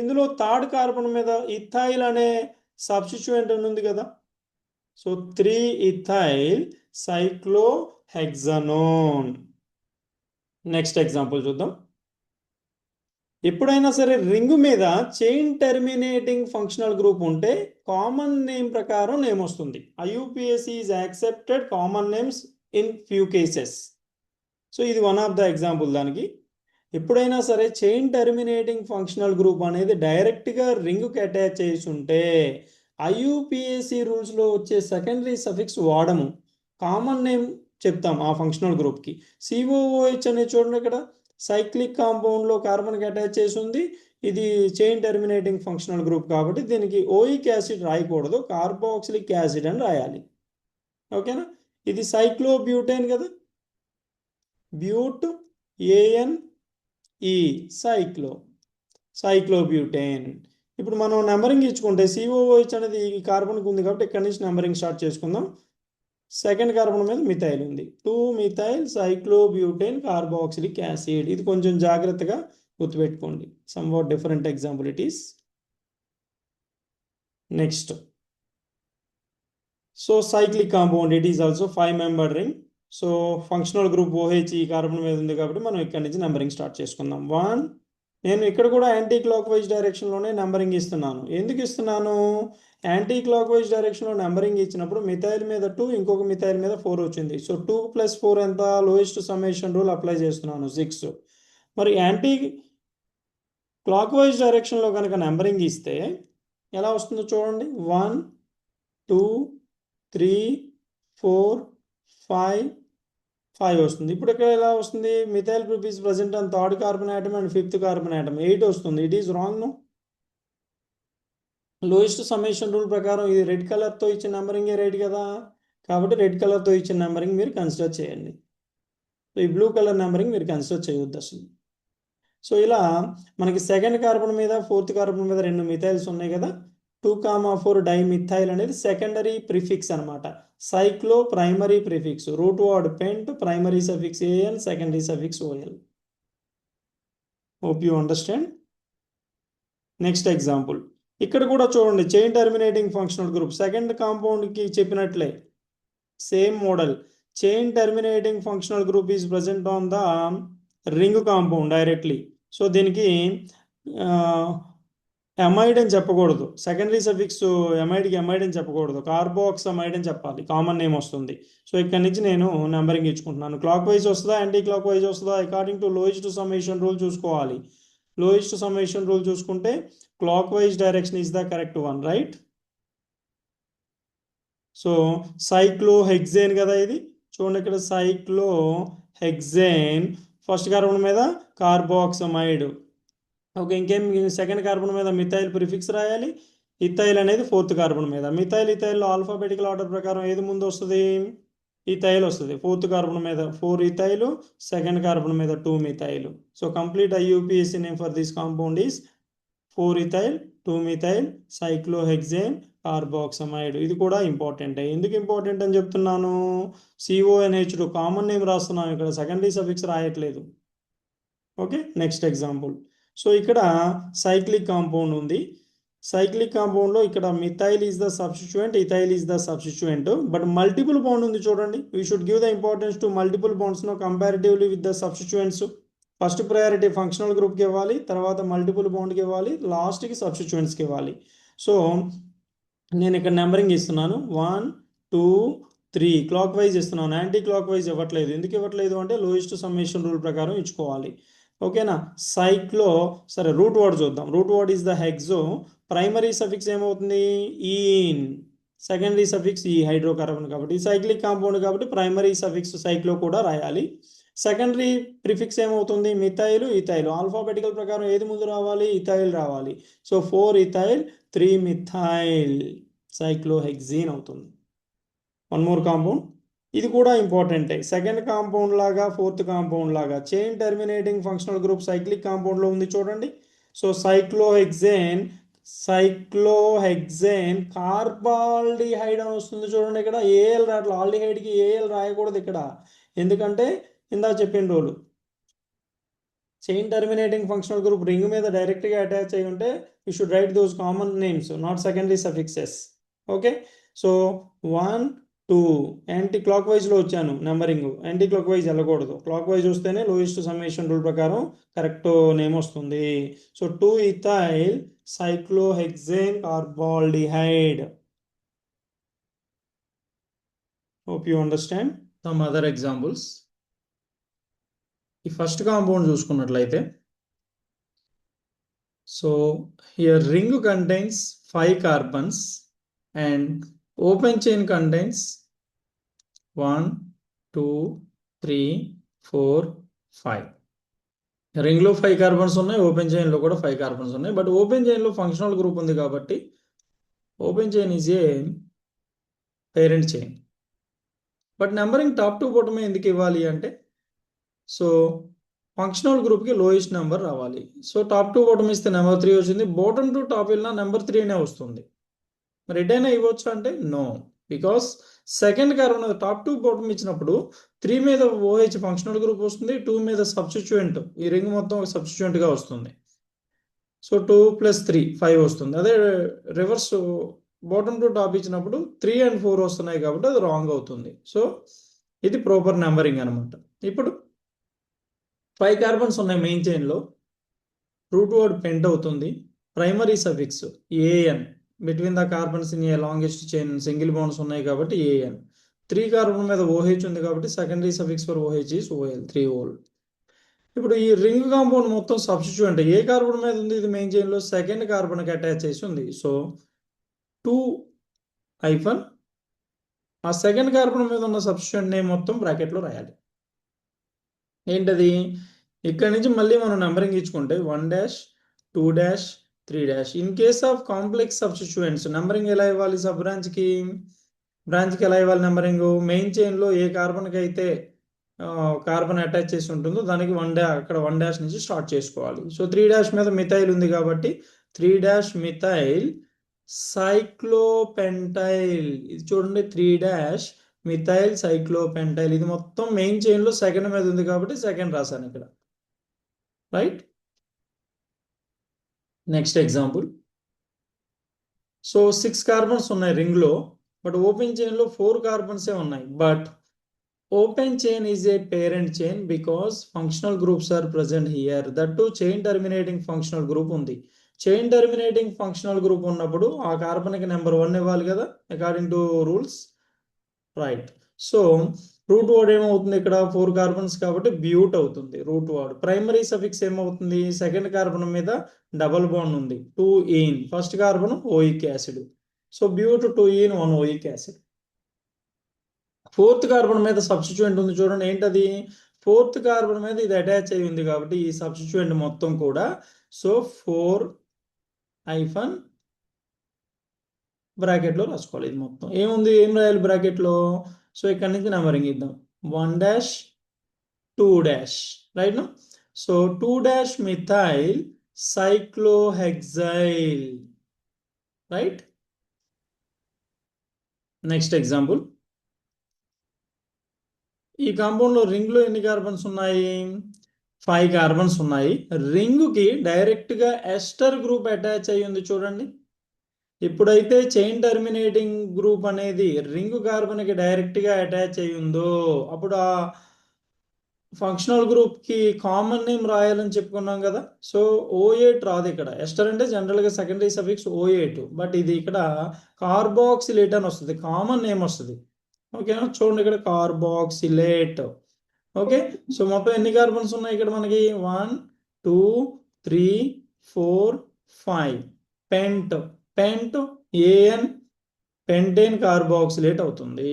S1: ఇందులో third carbon మీద ఇథైల్ అనే సబ్స్టిట్యూయెంట్ ఉంది కదా, సో 3 ఇథైల్ సైక్లోహెక్సనోన్. నెక్స్ట్ ఎగ్జాంపుల్ చూద్దాం. ఎప్పుడైనా సరే రింగ్ మీద చైన్ టెర్మినేటింగ్ ఫంక్షనల్ గ్రూప్ ఉంటే కామన్ నేమ్ ప్రకారం నేమ్ వస్తుంది. IUPAC is accepted common names in few cases. So ఇది వన్ ఆఫ్ ద ఎగ్జాంపుల్. దానికి ఎప్పుడైనా సరే చైన్ టెర్మినేటింగ్ ఫంక్షనల్ గ్రూప్ అనేది డైరెక్ట్గా రింగ్కి అటాచ్ చేసి ఉంటే IUPAC రూల్స్లో వచ్చే సెకండరీ సఫిక్స్ వాడము, కామన్ నేమ్ చెప్తాం ఆ ఫంక్షనల్ గ్రూప్కి. COOH అనేది చూడండి, ఇక్కడ సైక్లిక్ కాంపౌండ్లో కార్బన్కి అటాచ్ చేసి ఉంది. ఇది చైన్ టెర్మినేటింగ్ ఫంక్షనల్ గ్రూప్ కాబట్టి దీనికి ఓయిక్ యాసిడ్ రాయకూడదు, కార్బాక్సిలిక్ యాసిడ్ అని రాయాలి. ఓకేనా? ఇది సైక్లోబ్యూటేన్ కదా, బ్యూట్ ANE సైక్లోబ్యూటేన్. ఇప్పుడు మనం నెంబరింగ్ ఇచ్చుకుంటే COOH అనేది ఈ కార్బన్కి ఉంది కాబట్టి ఇక్కడ నుంచి నెంబరింగ్ స్టార్ట్ చేసుకుందాం. సెకండ్ కార్బన్ మీద మిథైల్ ఉంది, 2 మిథైల్ సైక్లోబ్యూటేన్ కార్బాక్సిలిక్ యాసిడ్. ఇది కొంచెం జాగ్రత్తగా గుర్తుపెట్టుకోండి. Somewhat different example it is. Next, so cyclic compound it is also 5 member ring. So functional group OH ఈ కార్బన్ మీద ఉంది కాబట్టి మనం ఇక్కడ నుంచి నెంబరింగ్ స్టార్ట్ చేసుకుందాం. 1. నేను ఇక్కడ కూడా యాంటీ క్లాక్ వైజ్ డైరెక్షన్లోనే నెంబరింగ్ ఇస్తున్నాను. ఎందుకు ఇస్తున్నాను? యాంటీ క్లాక్ వైజ్ డైరెక్షన్లో నెంబరింగ్ ఇచ్చినప్పుడు మిథైల్ మీద 2, ఇంకొక మిథైల్ మీద 4 వచ్చింది. సో 2 + 4 ఎంత? లోయెస్ట్ సమ్మేషన్ రూల్ అప్లై చేస్తున్నాను, 6. మరి యాంటీ క్లాక్ వైజ్ డైరెక్షన్లో కనుక నెంబరింగ్ ఇస్తే ఎలా వస్తుందో చూడండి. 1 2 3 4 5 వస్తుంది. ఇప్పుడు ఇక్కడ ఎలా వస్తుంది? Methyl group is present on third carbon atom and fifth carbon atom, 8 వస్తుంది. It is wrong. No, lowest summation rule ప్రకారం ఇది రెడ్ కలర్తో ఇచ్చిన నెంబరింగే రైట్ కదా, కాబట్టి రెడ్ కలర్తో ఇచ్చిన నెంబరింగ్ మీరు కన్సిడర్ చేయండి. సో ఈ బ్లూ కలర్ నెంబరింగ్ మీరు కన్సిడర్ చేయొద్దు అసలు. సో ఇలా మనకి సెకండ్ కార్బన్ మీద ఫోర్త్ కార్బన్ మీద 2 మిథైల్స్ ఉన్నాయి కదా, 2,4 డైమిథైల్ అనేది సెకండరీ ప్రిఫిక్స్ అనమాట. Cyclo primary prefix. Root word pent, primary suffix AN, secondary suffix OL. Hope you understand. Next example. ఇక్కడ కూడా చూడండి, chain terminating functional group second కాంపౌండ్కి చెప్పినట్లే same model. Chain terminating functional group is present on the ring compound directly. So దీనికి amide అని చెప్పకూడదు, secondary suffix ఎమైడ్కి amide అని చెప్పకూడదు, కార్బాక్సమైడ్ అని చెప్పాలి, కామన్ నేమ్ వస్తుంది. సో ఇక్కడ నుంచి నేను నెంబరింగ్ ఇచ్చుకుంటున్నాను. క్లాక్ వైజ్ వస్తుందా, యాంటీ క్లాక్ వైజ్ వస్తుందా? According to lowest summation rule చూసుకోవాలి. లోయెస్ట్ సమ్మేషన్ రూల్ చూసుకుంటే clock wise direction is the correct one, right? So cyclohexane కదా ఇది, చూడండి ఇక్కడ సైక్లోహెక్సేన్ ఫస్ట్ కార్బన్ మీద కార్బాక్సమైడ్, ఓకే, ఇంకేం సెకండ్ కార్బన్ మీద మిథైల్ ప్రిఫిక్స్ రాయాలి. ఇథైల్ అనేది ఫోర్త్ కార్బన్ మీద. ఇథైల్లో ఆల్ఫాబెటికల్ ఆర్డర్ ప్రకారం ఏది ముందు వస్తుంది? ఇథైల్ వస్తుంది. ఫోర్త్ కార్బన్ మీద 4 ఇథైల్, సెకండ్ కార్బన్ మీద 2 methyl. So complete IUPAC name for this compound is 4 ethyl 2 methyl cyclohexane carboxamide. ఇది కూడా ఇంపార్టెంట్. ఎందుకు ఇంపార్టెంట్ అని చెప్తున్నాను? CONH2 కామన్ నేమ్ రాస్తున్నాం ఇక్కడ, సెకండరీ సఫిక్స్ రాయట్లేదు. Okay, next example. సో ఇక్కడ సైక్లిక్ కాంపౌండ్ ఉంది. సైక్లిక్ కాంపౌండ్లో ఇక్కడ methyl is the substituent, ethyl is the substituent, but multiple bond ఉంది చూడండి. We should give the importance to multiple bonds no comparatively with the substituents. First priority functional గ్రూప్కి ఇవ్వాలి, తర్వాత multiple బాండ్కి ఇవ్వాలి, లాస్ట్కి సబ్స్టిట్యూయెంట్స్కి ఇవ్వాలి. సో నేను ఇక్కడ నెంబరింగ్ ఇస్తున్నాను 1 2 3 క్లాక్ వైజ్ ఇస్తున్నాను, యాంటీ క్లాక్ వైజ్ ఇవ్వట్లేదు. ఎందుకు ఇవ్వట్లేదు అంటే లోయెస్ట్ సమ్మేషన్ రూల్ ప్రకారం ఇచ్చుకోవాలి. ఓకేనా? సైక్లో సరే రూట్ వర్డ్ చూద్దాం. Route word is the హెక్సో. Primary suffix ఏమవుతుంది? ఈన్. సెకండరీ సఫిక్స్ ఈ హైడ్రోకార్బన్ కాబట్టి సైక్లిక్ కాంపౌండ్ కాబట్టి ప్రైమరీ సఫిక్స్ సైక్లో కూడా రాయాలి. సెకండరీ ప్రిఫిక్స్ ఏమవుతుంది? Methyl ethyl. ఆల్ఫాబెటికల్ ప్రకారం ఏది ముందు రావాలి? ఇథైల్ రావాలి. సో 4 ఇథైల్ 3 మిథైల్ సైక్లోహెక్సీన్ అవుతుంది. వన్ మోర్ కాంపౌండ్, ఇది కూడా ఇంపార్టెంటే. సెకండ్ కాంపౌండ్ లాగా ఫోర్త్ కాంపౌండ్ లాగా chain terminating functional group cyclic కాంపౌండ్లో ఉంది చూడండి. సో సైక్లోహెక్సేన్ కార్బాల్డిహైడ్ అని వస్తుంది చూడండి. ఇక్కడ ఏఎల్ రాయట్లేదు, ఆల్డిహైడ్కి ఏఎల్ రాయకూడదు ఇక్కడ, ఎందుకంటే ఇందా చెప్పిన rule chain terminating functional group ring మీద డైరెక్ట్గా అటాచ్ అయి ఉంటే you should write those common names, not secondary suffixes. Okay, so 1 2 యాంటీ క్లాక్ వైజ్లో వచ్చాను నెంబరింగ్, యాంటీ క్లాక్ వైజ్ వెళ్ళకూడదు, క్లాక్ వైజ్ వస్తేనే లోయెస్ట్ సమ్మేషన్ రూల్ ప్రకారం కరెక్ట్ నేమ్ వస్తుంది. So 2 ethyl cyclohexane carbaldehyde. Hope you understand. Some other examples. ఈ first compound చూసుకున్నట్లయితే, so here ring contains 5 carbons and open chain contains 1 2 3 4 5. రింగ్లో 5 carbons ఉన్నాయి, open చైన్లో కూడా 5 carbons ఉన్నాయి. But open చైన్లో functional group ఉంది కాబట్టి open chain is a parent chain. But numbering top to bottom ఎందుకు ఇవ్వాలి అంటే, సో ఫంక్షనల్ గ్రూప్కి లోయెస్ట్ నెంబర్ రావాలి. సో టాప్ టు బాటమ్ ఇస్తే నెంబర్ 3 వచ్చింది, బాటమ్ టు టాప్ వెళ్ళినా నెంబర్ 3నే వస్తుంది. మరి ఎటైనా ఇవ్వచ్చు అంటే no, because second carbon top to bottom ఇచ్చినప్పుడు 3 మీద OH ఫంక్షనల్ గ్రూప్ వస్తుంది, 2 మీద సబ్స్టిట్యూయెంట్, ఈ రింగ్ మొత్తం ఒక సబ్స్టిట్యూయెంట్గా వస్తుంది. సో 2 + 3 5 వస్తుంది. అదే రివర్స్ బాటమ్ టు టాప్ ఇచ్చినప్పుడు 3 and 4 వస్తున్నాయి కాబట్టి అది రాంగ్ అవుతుంది. సో ఇది ప్రాపర్ నెంబరింగ్ అనమాట. ఇప్పుడు 5 కార్బన్స్ ఉన్నాయి మెయిన్ చైన్లో, రూట్ వర్డ్ పెంట్ అవుతుంది, primary suffix AN between the carbons in a longest chain single bonds ఉన్నాయి కాబట్టి AN. 3 కార్బన్ మీద OH ఉంది కాబట్టి secondary suffix for OH is OL 3 ol. ఇప్పుడు ఈ రింగ్ కాంపౌండ్ మొత్తం సబ్స్టిట్యూయెంట్ ఏ కార్బన్ మీద ఉంది? ఇది మెయిన్ చైన్లో సెకండ్ కార్బన్కి అటాచ్ చేసి ఉంది. సో 2 హైఫన్ ఆ సెకండ్ కార్బన్ మీద ఉన్న సబ్స్టిట్యూయెంట్ నేమ్ మొత్తం బ్రాకెట్లో రాయాలి. ఏంటది? ఇక్కడ నుంచి మళ్ళీ మనం నెంబరింగ్ ఇచ్చుకుంటే 1 2 3 in case of complex substituents numbering ఎలా ఇవ్వాలి? సబ్ బ్రాంచ్కి ఎలా ఇవ్వాలి నెంబరింగ్? మెయిన్ చైన్లో ఏ కార్బన్కి అయితే కార్బన్ అటాచ్ చేసి ఉంటుందో దానికి 1 అక్కడ 1 నుంచి స్టార్ట్ చేసుకోవాలి. సో 3 మీద మిథైల్ ఉంది కాబట్టి 3 మిథైల్ సైక్లోపెంటైల్. ఇది చూడండి 3 మిథైల్ సైక్లోపెంటైల్. ఇది మొత్తం మెయిన్ చైన్లో సెకండ్ మీద ఉంది కాబట్టి సెకండ్ రాశాను ఇక్కడ, right? Next example. So 6 carbons ఉన్నాయి రింగ్లో, బట్ ఓపెన్ చైన్లో 4 కార్బన్సే ఉన్నాయి. But open chain is a parent chain because functional groups are present here. That two chain terminating functional group ఉంది. చైన్ టర్మినేటింగ్ ఫంక్షనల్ గ్రూప్ ఉన్నప్పుడు ఆ కార్బన్కి నెంబర్ 1 ఇవ్వాలి కదా, according to rules, right? So root word ఏమవుతుంది? ఇక్కడ 4 carbons కాబట్టి but అవుతుంది రూట్ వర్డ్. ప్రైమరీ సఫిక్స్ ఏమవుతుంది? సెకండ్ కార్బన్ మీద డబల్ బాండ్ ఉంది, 2 ene. First carbon oic acid, so but 2 ene 1 oic acid. Fourth carbon మీద సబ్స్టిట్యూయెంట్ ఉంది చూడండి, ఏంటది? 4th కార్బన్ మీద ఇది అటాచ్ అయి ఉంది కాబట్టి ఈ సబ్స్టిట్యూయెంట్ మొత్తం కూడా సో 4 హైఫన్ బ్రాకెట్లో రాసుకోవాలి. ఇది మొత్తం ఏముంది, ఏం రాయాలి బ్రాకెట్లో? సో ఇక్కడ నుంచి నెంబరింగ్ ఇద్దాం 1 dash 2 dash right no. So 2 dash methyl cyclohexyl right. Next example, ఈ కాంపౌండ్ లో రింగ్ లో ఎన్ని కార్బన్స్ ఉన్నాయి? 5 కార్బన్స్ ఉన్నాయి. రింగ్ కి డైరెక్ట్ గా ఎస్టర్ గ్రూప్ అటాచ్ అయ్యి ఉంది చూడండి. ఎప్పుడైతే చైన్ టర్మినేటింగ్ గ్రూప్ అనేది రింగ్ కార్బన్ కి డైరెక్ట్ గా అటాచ్ అయ్యి ఉందో అప్పుడు ఆ ఫంక్షనల్ గ్రూప్ కి కామన్ నేమ్ రాయాలని చెప్పుకున్నాం కదా. సో O8 రాదు ఇక్కడ. ఎస్టర్ అంటే జనరల్ గా సెకండరీ సఫిక్స్ O8, బట్ ఇది ఇక్కడ కార్బాక్సిలేట్ అని వస్తుంది, కామన్ నేమ్ వస్తుంది. ఓకేనా, చూడండి ఇక్కడ కార్బాక్సిలేట్. ఓకే, సో మొత్తం ఎన్ని కార్బన్స్ ఉన్నాయి ఇక్కడ మనకి? 1 2 3 4 5. Pent pent A N pentane carboxylate అవుతుంది.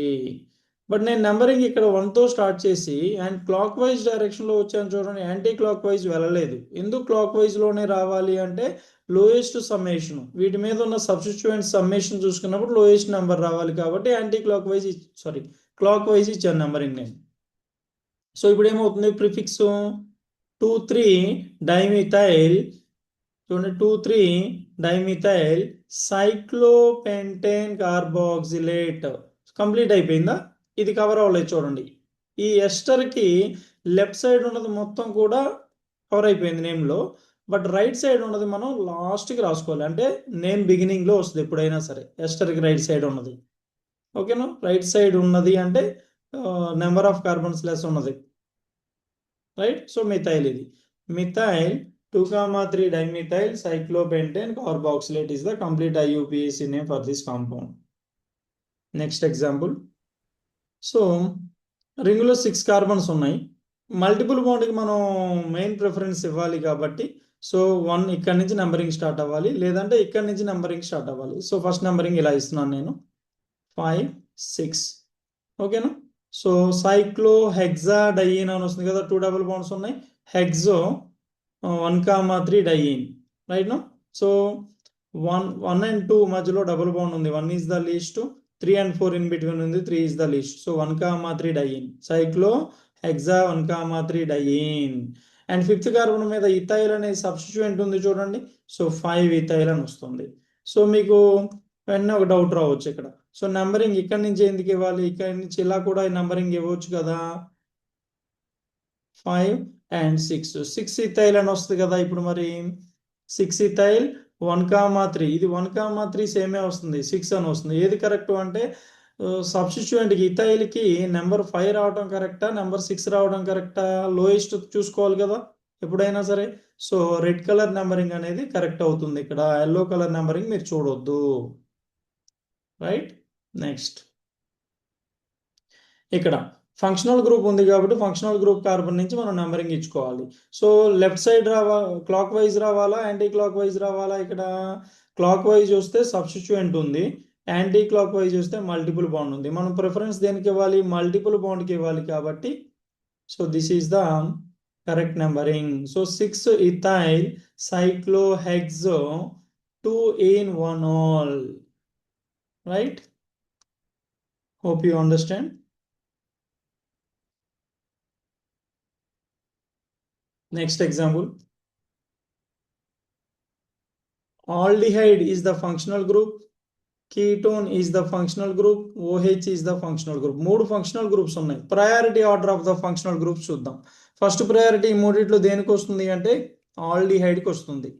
S1: బట్ నేను నెంబరింగ్ ఇక్కడ 1తో స్టార్ట్ చేసి అండ్ క్లాక్ వైజ్ డైరెక్షన్లో వచ్చాను చూడండి. యాంటీ క్లాక్ వైజ్ వెళ్ళలేదు. ఎందుకు క్లాక్ వైజ్లోనే రావాలి అంటే లోయెస్ట్ సమ్మేషన్, వీటి మీద ఉన్న సబ్స్టిట్యూయెంట్ సమ్మేషన్ చూసుకున్నప్పుడు లోయెస్ట్ నెంబర్ రావాలి కాబట్టి anti clock wise clock wise ఇచ్చాను నెంబరింగ్ నేను. సో ఇప్పుడు ఏమవుతుంది, ప్రిఫిక్స్ 2 3 డైమిథైల్ చూడండి, 2 3 డైమిథైల్ సైక్లోపెంటేన్ కార్బాక్సిలేట్ కంప్లీట్ అయిపోయిందా? ఇది కవర్ అవ్వలేదు చూడండి. ఈ ఎస్టర్కి లెఫ్ట్ సైడ్ ఉన్నది మొత్తం కూడా కవర్ అయిపోయింది నేమ్లో, బట్ రైట్ సైడ్ ఉన్నది మనం లాస్ట్కి రాసుకోవాలి. అంటే నేమ్ బిగినింగ్లో వస్తుంది ఎప్పుడైనా సరే, ఎస్టర్కి రైట్ సైడ్ ఉన్నది. ఓకేనా, రైట్ సైడ్ ఉన్నది అంటే నెంబర్ ఆఫ్ కార్బన్స్ లెస్ ఉన్నది రైట్. సో మిథైల్, ఇది methyl 2,3 dimethyl cyclopentane carboxylate is the complete IUPAC name for this compound. Next example. So ring లో 6 కార్బన్స్ ఉన్నాయి. మల్టిపుల్ బాండ్ కి మనం మెయిన్ ప్రిఫరెన్స్ ఇవ్వాలి కాబట్టి సో 1 ఇక్కడ నుంచి నెంబరింగ్ స్టార్ట్ అవ్వాలి, లేదంటే ఇక్కడ నుంచి నెంబరింగ్ స్టార్ట్ అవ్వాలి. సో ఫస్ట్ నెంబరింగ్ ఇలా ఇస్తున్నాను నేను 5 6. ఓకేనా, సో సైక్లోహెక్సాడైన్ అని వస్తుంది కదా, 2 డబుల్ బాండ్స్ ఉన్నాయి. Hexa 1,3 diene right no. So 1 and 2 మధ్యలో డబుల్ బాండ్ ఉంది, 1 is the least, 3 and 4 in between ఉంది, 3 is the least. So 1,3 diene cyclo hexa 1,3 diene. And 5th carbon మీద ఇథైల్ అనే సబ్స్టిట్యూయెంట్ ఉంది చూడండి. సో 5 ఇథైల్ అని వస్తుంది. సో మీకు వెంటనే ఒక డౌట్ రావచ్చు ఇక్కడ, సో నెంబరింగ్ ఇక్కడ నుంచి ఎందుకు ఇవ్వాలి, ఇక్కడ నుంచి ఇలా కూడా నెంబరింగ్ ఇవ్వచ్చు కదా. 5 and 6 ఇథైల్ అని వస్తుంది కదా. ఇప్పుడు మరి 6 ఇథైల్ 1,3, ఇది 1,3 సేమే వస్తుంది, 6 అని వస్తుంది. ఏది కరెక్ట్ అంటే సబ్స్టిట్యూయెంట్కి ఇథైల్కి నెంబర్ 5 రావడం కరెక్టా, నెంబర్ 6 రావడం కరెక్టా? లోయెస్ట్ చూసుకోవాలి కదా ఎప్పుడైనా సరే. సో రెడ్ కలర్ నెంబరింగ్ అనేది కరెక్ట్ అవుతుంది ఇక్కడ, ఎల్లో కలర్ నెంబరింగ్ మీరు చూడొద్దు రైట్. నెక్స్ట్ ఇక్కడ ఫంక్షనల్ గ్రూప్ ఉంది కాబట్టి ఫంక్షనల్ గ్రూప్ కార్బన్ నుంచి మనం నెంబరింగ్ ఇచ్చుకోవాలి. So left side clock wise రావాలా, యాంటీ క్లాక్ వైజ్ రావాలా? ఇక్కడ క్లాక్ వైజ్ వస్తే సబ్స్టిట్యూయెంట్ ఉంది, యాంటీ క్లాక్ వైజ్ వస్తే మల్టిపుల్ బాండ్ ఉంది. మనం ప్రిఫరెన్స్ దేనికి ఇవ్వాలి? మల్టిపుల్ బాండ్కి ఇవ్వాలి కాబట్టి so this is the correct numbering. So 6 ethyl cyclohexa 2 in 1 all right. Hope you understand. Next example, aldehyde is the functional group, ketone is the functional group, OH is the functional group. 3 functional groups ఉన్నాయి. Priority order of the functional groups చూద్దాం. First priority ఈ మూడిట్లో దేనికి వస్తుంది అంటే ఆల్డిహైడ్కి వస్తుంది.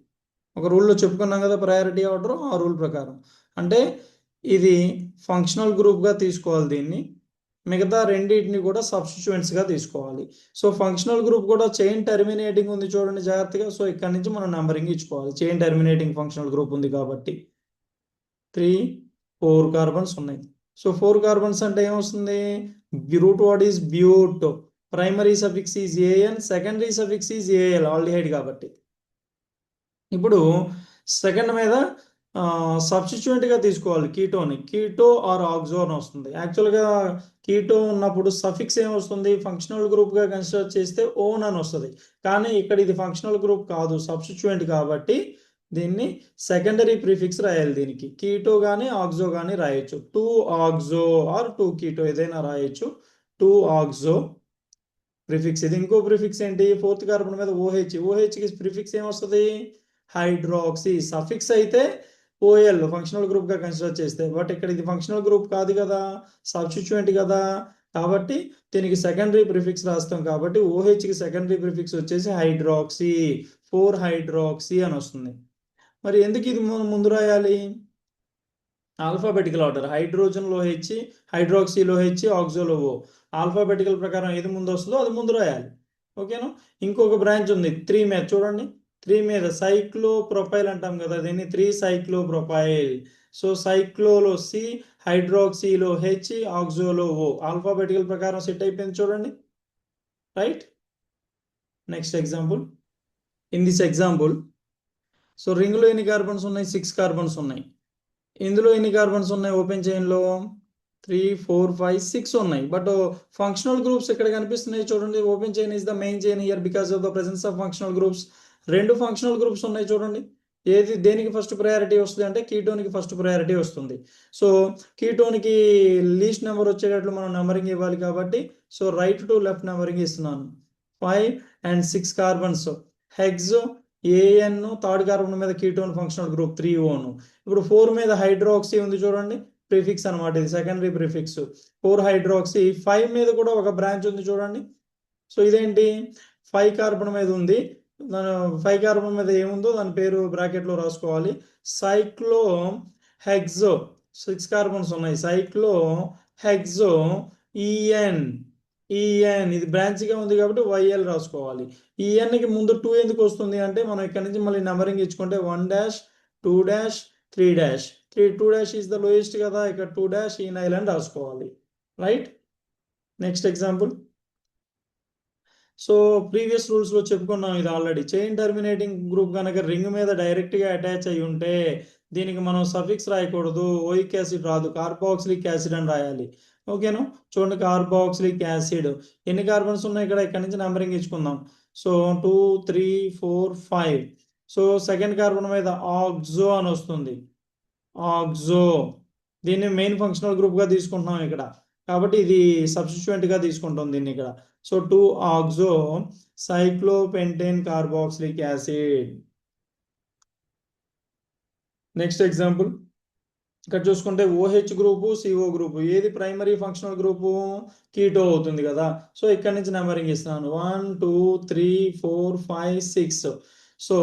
S1: ఒక రూల్లో చెప్పుకున్నాం కదా ప్రయారిటీ ఆర్డర్, ఆ రూల్ ప్రకారం అంటే ఇది ఫంక్షనల్ గ్రూప్గా తీసుకోవాలి దీన్ని, మిగతా రెండింటిని కూడా సబ్స్టిట్యూయెంట్స్గా తీసుకోవాలి. సో ఫంక్షనల్ గ్రూప్ కూడా చైన్ టర్మినేటింగ్ ఉంది చూడండి జాగ్రత్తగా. సో ఇక్కడ నుంచి మనం నెంబరింగ్ ఇచ్చుకోవాలి, చైన్ టర్మినేటింగ్ ఫంక్షనల్ గ్రూప్ ఉంది కాబట్టి. 3 4 కార్బన్స్ ఉన్నాయి. సో 4 కార్బన్స్ అంటే ఏమొస్తుంది? Root word is but, primary suffix is A N, secondary suffix is A L, aldehyde కాబట్టి. ఇప్పుడు సెకండ్ మీద సబ్స్టిట్యూయెంట్గా తీసుకోవాలి కీటోని, కీటో ఆర్ ఆక్సో అని వస్తుంది. యాక్చువల్గా కీటో ఉన్నప్పుడు సఫిక్స్ ఏమొస్తుంది, ఫంక్షనల్ గ్రూప్గా కన్సిడర్ చేస్తే ఓన్ అని వస్తుంది. కానీ ఇక్కడ ఇది ఫంక్షనల్ గ్రూప్ కాదు, సబ్స్టిట్యూయెంట్ కాబట్టి దీన్ని సెకండరీ ప్రిఫిక్స్ రాయాలి. దీనికి కీటో కానీ ఆక్సో కానీ రాయొచ్చు. 2 ఆక్సో ఆర్ 2 కీటో ఏదైనా రాయొచ్చు. 2 ఆక్సో ప్రిఫిక్స్. ఇది ఇంకో ప్రిఫిక్స్ ఏంటి, ఫోర్త్ కార్బన్ మీద ఓహెచ్, ఓహెచ్కి ప్రిఫిక్స్ ఏమొస్తుంది, హైడ్రాక్సీ. సఫిక్స్ అయితే ఓఎల్ ఫంక్షనల్ గ్రూప్గా కన్సిడర్ చేస్తే, బట్ ఇక్కడ ఇది ఫంక్షనల్ గ్రూప్ కాదు కదా, సబ్స్టిట్యూయెంట్ కదా, కాబట్టి దీనికి సెకండరీ ప్రిఫిక్స్ రాస్తాం. కాబట్టి ఓహెచ్కి సెకండరీ ప్రిఫిక్స్ వచ్చేసి హైడ్రాక్సీ, 4 హైడ్రాక్సీ అని వస్తుంది. మరి ఎందుకు ఇది ముందు రాయాలి, ఆల్ఫాబెటికల్ ఆర్డర్, హైడ్రోజన్లో హెచ్, హైడ్రాక్సీలో హెచ్, ఆక్సోలో ఓ. ఆల్ఫాబెటికల్ ప్రకారం ఏది ముందు వస్తుందో అది ముందు రాయాలి. ఓకేనా. ఇంకొక బ్రాంచ్ ఉంది 3 మీద, చూడండి 3 మీద సైక్లో ప్రొపైల్ అంటాం కదా, దీన్ని 3 సైక్లో ప్రొపైల్. సో సైక్లోలో సి, హైడ్రాక్సీలో హెచ్, ఆక్సోలో ఓ. ఆల్ఫాబెటికల్ ప్రకారం సెట్ అయిపోయింది చూడండి, right. Next example. In this example, so రింగ్లో ఎన్ని కార్బన్స్ ఉన్నాయి, 6 కార్బన్స్ ఉన్నాయి. ఇందులో ఎన్ని కార్బన్స్ ఉన్నాయి, ఓపెన్ చైన్లో 3, 4, 5, 6 ఉన్నాయి. బట్ ఫంక్షనల్ గ్రూప్స్ ఇక్కడ కనిపిస్తున్నాయి చూడండి. Open chain is the main chain here because of the presence of functional groups. 2 functional groups ఉన్నాయి చూడండి. ఏది దేనికి ఫస్ట్ ప్రయారిటీ వస్తుంది అంటే కీటోన్కి ఫస్ట్ ప్రయారిటీ వస్తుంది. సో కీటోన్కి లీస్ట్ నెంబర్ వచ్చేటట్లు మనం నెంబరింగ్ ఇవ్వాలి కాబట్టి, so right to left numbering ఇస్తున్నాను. 5 and 6 carbons, hex, A N, third carbon మీద కీటోన్ ఫంక్షనల్ గ్రూప్ 3O. ఇప్పుడు 4 మీద హైడ్రాక్సీ ఉంది చూడండి, ప్రిఫిక్స్ అనమాట, ఇది సెకండరీ ప్రిఫిక్స్ 4 హైడ్రాక్సీ. 5 మీద కూడా ఒక బ్రాంచ్ ఉంది చూడండి. సో ఇదేంటి, 5 కార్బన్ మీద ఉంది, 5 కార్బన్ మీద ఏముందో దాని పేరు బ్రాకెట్లో రాసుకోవాలి. సైక్లో హెక్సో, 6 కార్బన్స్ ఉన్నాయి, సైక్లో హెక్సో ఈఎన్. ఈఎన్ ఇది బ్రాంచ్గా ఉంది కాబట్టి వైఎల్ రాసుకోవాలి. ఈఎన్కి ముందు 2 ఎందుకు వస్తుంది అంటే, మనం ఇక్కడ నుంచి మళ్ళీ నెంబరింగ్ ఇచ్చుకుంటే 1 2 3 2 ఈజ్ ద లోయెస్ట్ కదా, ఇక్కడ 2 ఈ నైల్ అని రాసుకోవాలి, right. Next example. So previous రూల్స్లో చెప్పుకున్నాం ఇది ఆల్రెడీ. చైన్ టర్మినేటింగ్ గ్రూప్ కనుక రింగ్ మీద డైరెక్ట్గా అటాచ్ అయి ఉంటే దీనికి మనం సఫిక్స్ రాయకూడదు, ఓయిక్ యాసిడ్ రాదు, కార్బాక్సిలిక్ యాసిడ్ అని రాయాలి. ఓకేనా. చూడండి కార్బాక్సిలిక్ యాసిడ్ ఎన్ని కార్బన్స్ ఉన్నాయి ఇక్కడ నుంచి నెంబరింగ్ ఇచ్చుకుందాం. సో 2, 3, 4, 5. సో సెకండ్ కార్బన్ మీద ఆక్సో అని వస్తుంది, ఆక్సో. దీన్ని మెయిన్ ఫంక్షనల్ గ్రూప్గా తీసుకుంటున్నాం ఇక్కడ, కాబట్టి ఇది సబ్స్టిట్యూయెంట్గా తీసుకుంటాం దీన్ని ఇక్కడ. So 2 oxo cyclopentane carboxylic acid. Next example. ఇక్కడ చూసుకుంటే ఓహెచ్ గ్రూపు, సిఓ గ్రూపు, ఏది ప్రైమరీ ఫంక్షనల్ గ్రూపు, కీటో అవుతుంది కదా. సో ఇక్కడ నుంచి నెంబరింగ్ ఇస్తున్నాను 1, 2, 3, 4, 5, 6. సో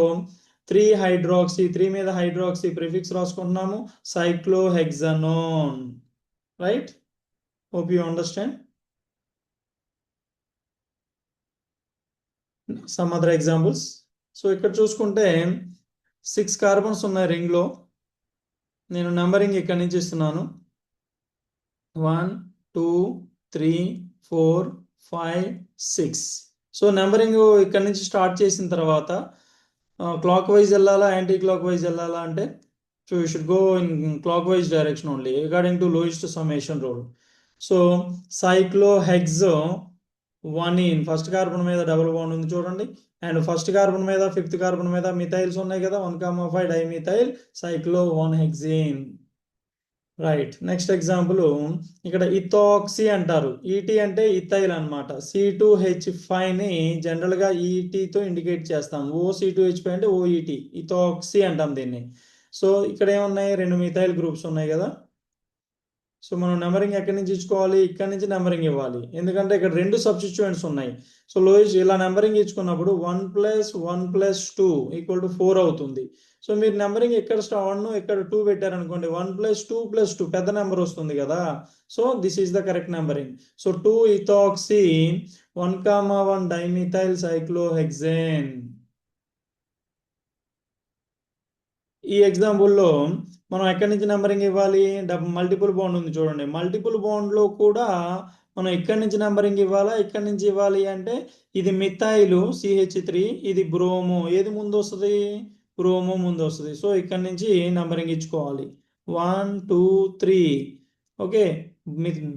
S1: 3 హైడ్రాక్సీ, 3 మీద హైడ్రాక్సీ ప్రిఫిక్స్ రాసుకుంటున్నాము, cyclohexanone, right. Hope you understand. Some other examples. So ఇక్కడ చూసుకుంటే 6 కార్బన్స్ ఉన్నాయి రింగ్లో, నేను నెంబరింగ్ ఇక్కడ నుంచి ఇస్తున్నాను 1, 2, 3, 4, 5, 6. సో నెంబరింగ్ ఇక్కడ నుంచి స్టార్ట్ చేసిన తర్వాత క్లాక్ వైజ్ వెళ్ళాలా, యాంటీ క్లాక్ వైజ్ వెళ్ళాలా అంటే, so you should go in clockwise direction only according to lowest summation rule. So cyclohexa 1 ene first carbon మీద డబుల్ బాండ్ ఉంది చూడండి, అండ్ ఫస్ట్ కార్బన్ మీద 5th కార్బన్ మీద methyls ఉన్నాయి కదా, 1,5 dimethyl సైక్లో 1 hexane, right. Next example. ఇక్కడ ethoxy అంటారు, ఈటీ అంటే ఇథైల్ అనమాట. C2H5ని జనరల్గా ఈటీతో ఇండికేట్ చేస్తాం, OC2H5 అంటే OET, ఇథాక్సీ అంటాం దీన్ని. సో ఇక్కడ ఏమున్నాయి, 2 మిథైల్ గ్రూప్స్ ఉన్నాయి కదా. సో మనం నెంబరింగ్ ఎక్కడి నుంచి ఇచ్చుకోవాలి, ఇక్కడ నుంచి నెంబరింగ్ ఇవ్వాలి, ఎందుకంటే ఇక్కడ 2 సబ్స్టిట్యూయెంట్స్ ఉన్నాయి. సో లోయెస్ట్ ఇలా నెంబరింగ్ ఇచ్చుకున్నప్పుడు 1 + 1 + 2 = 4 అవుతుంది. సో మీరు నెంబరింగ్ ఇక్కడ 1 ఇక్కడ 2 పెట్టారనుకోండి, 1 + 2 + 2 పెద్ద నెంబర్ వస్తుంది కదా. So this is the correct numbering. So 2 ethoxy 1,1 dimethyl cyclohexane. ఈ ఎగ్జాంపుల్లో మనం ఎక్కడి నుంచి నెంబరింగ్ ఇవ్వాలి, మల్టిపుల్ బాండ్ ఉంది చూడండి, మల్టిపుల్ బాండ్లో కూడా మనం ఎక్కడి నుంచి నెంబరింగ్ ఇవ్వాలా, ఎక్కడి నుంచి ఇవ్వాలి అంటే, ఇది మిథైల్ CH3, ఇది బ్రోమో, ఏది ముందు వస్తుంది, బ్రోమో ముందు వస్తుంది. సో ఇక్కడ నుంచి నంబరింగ్ ఇచ్చుకోవాలి 1 2 3. ఓకే,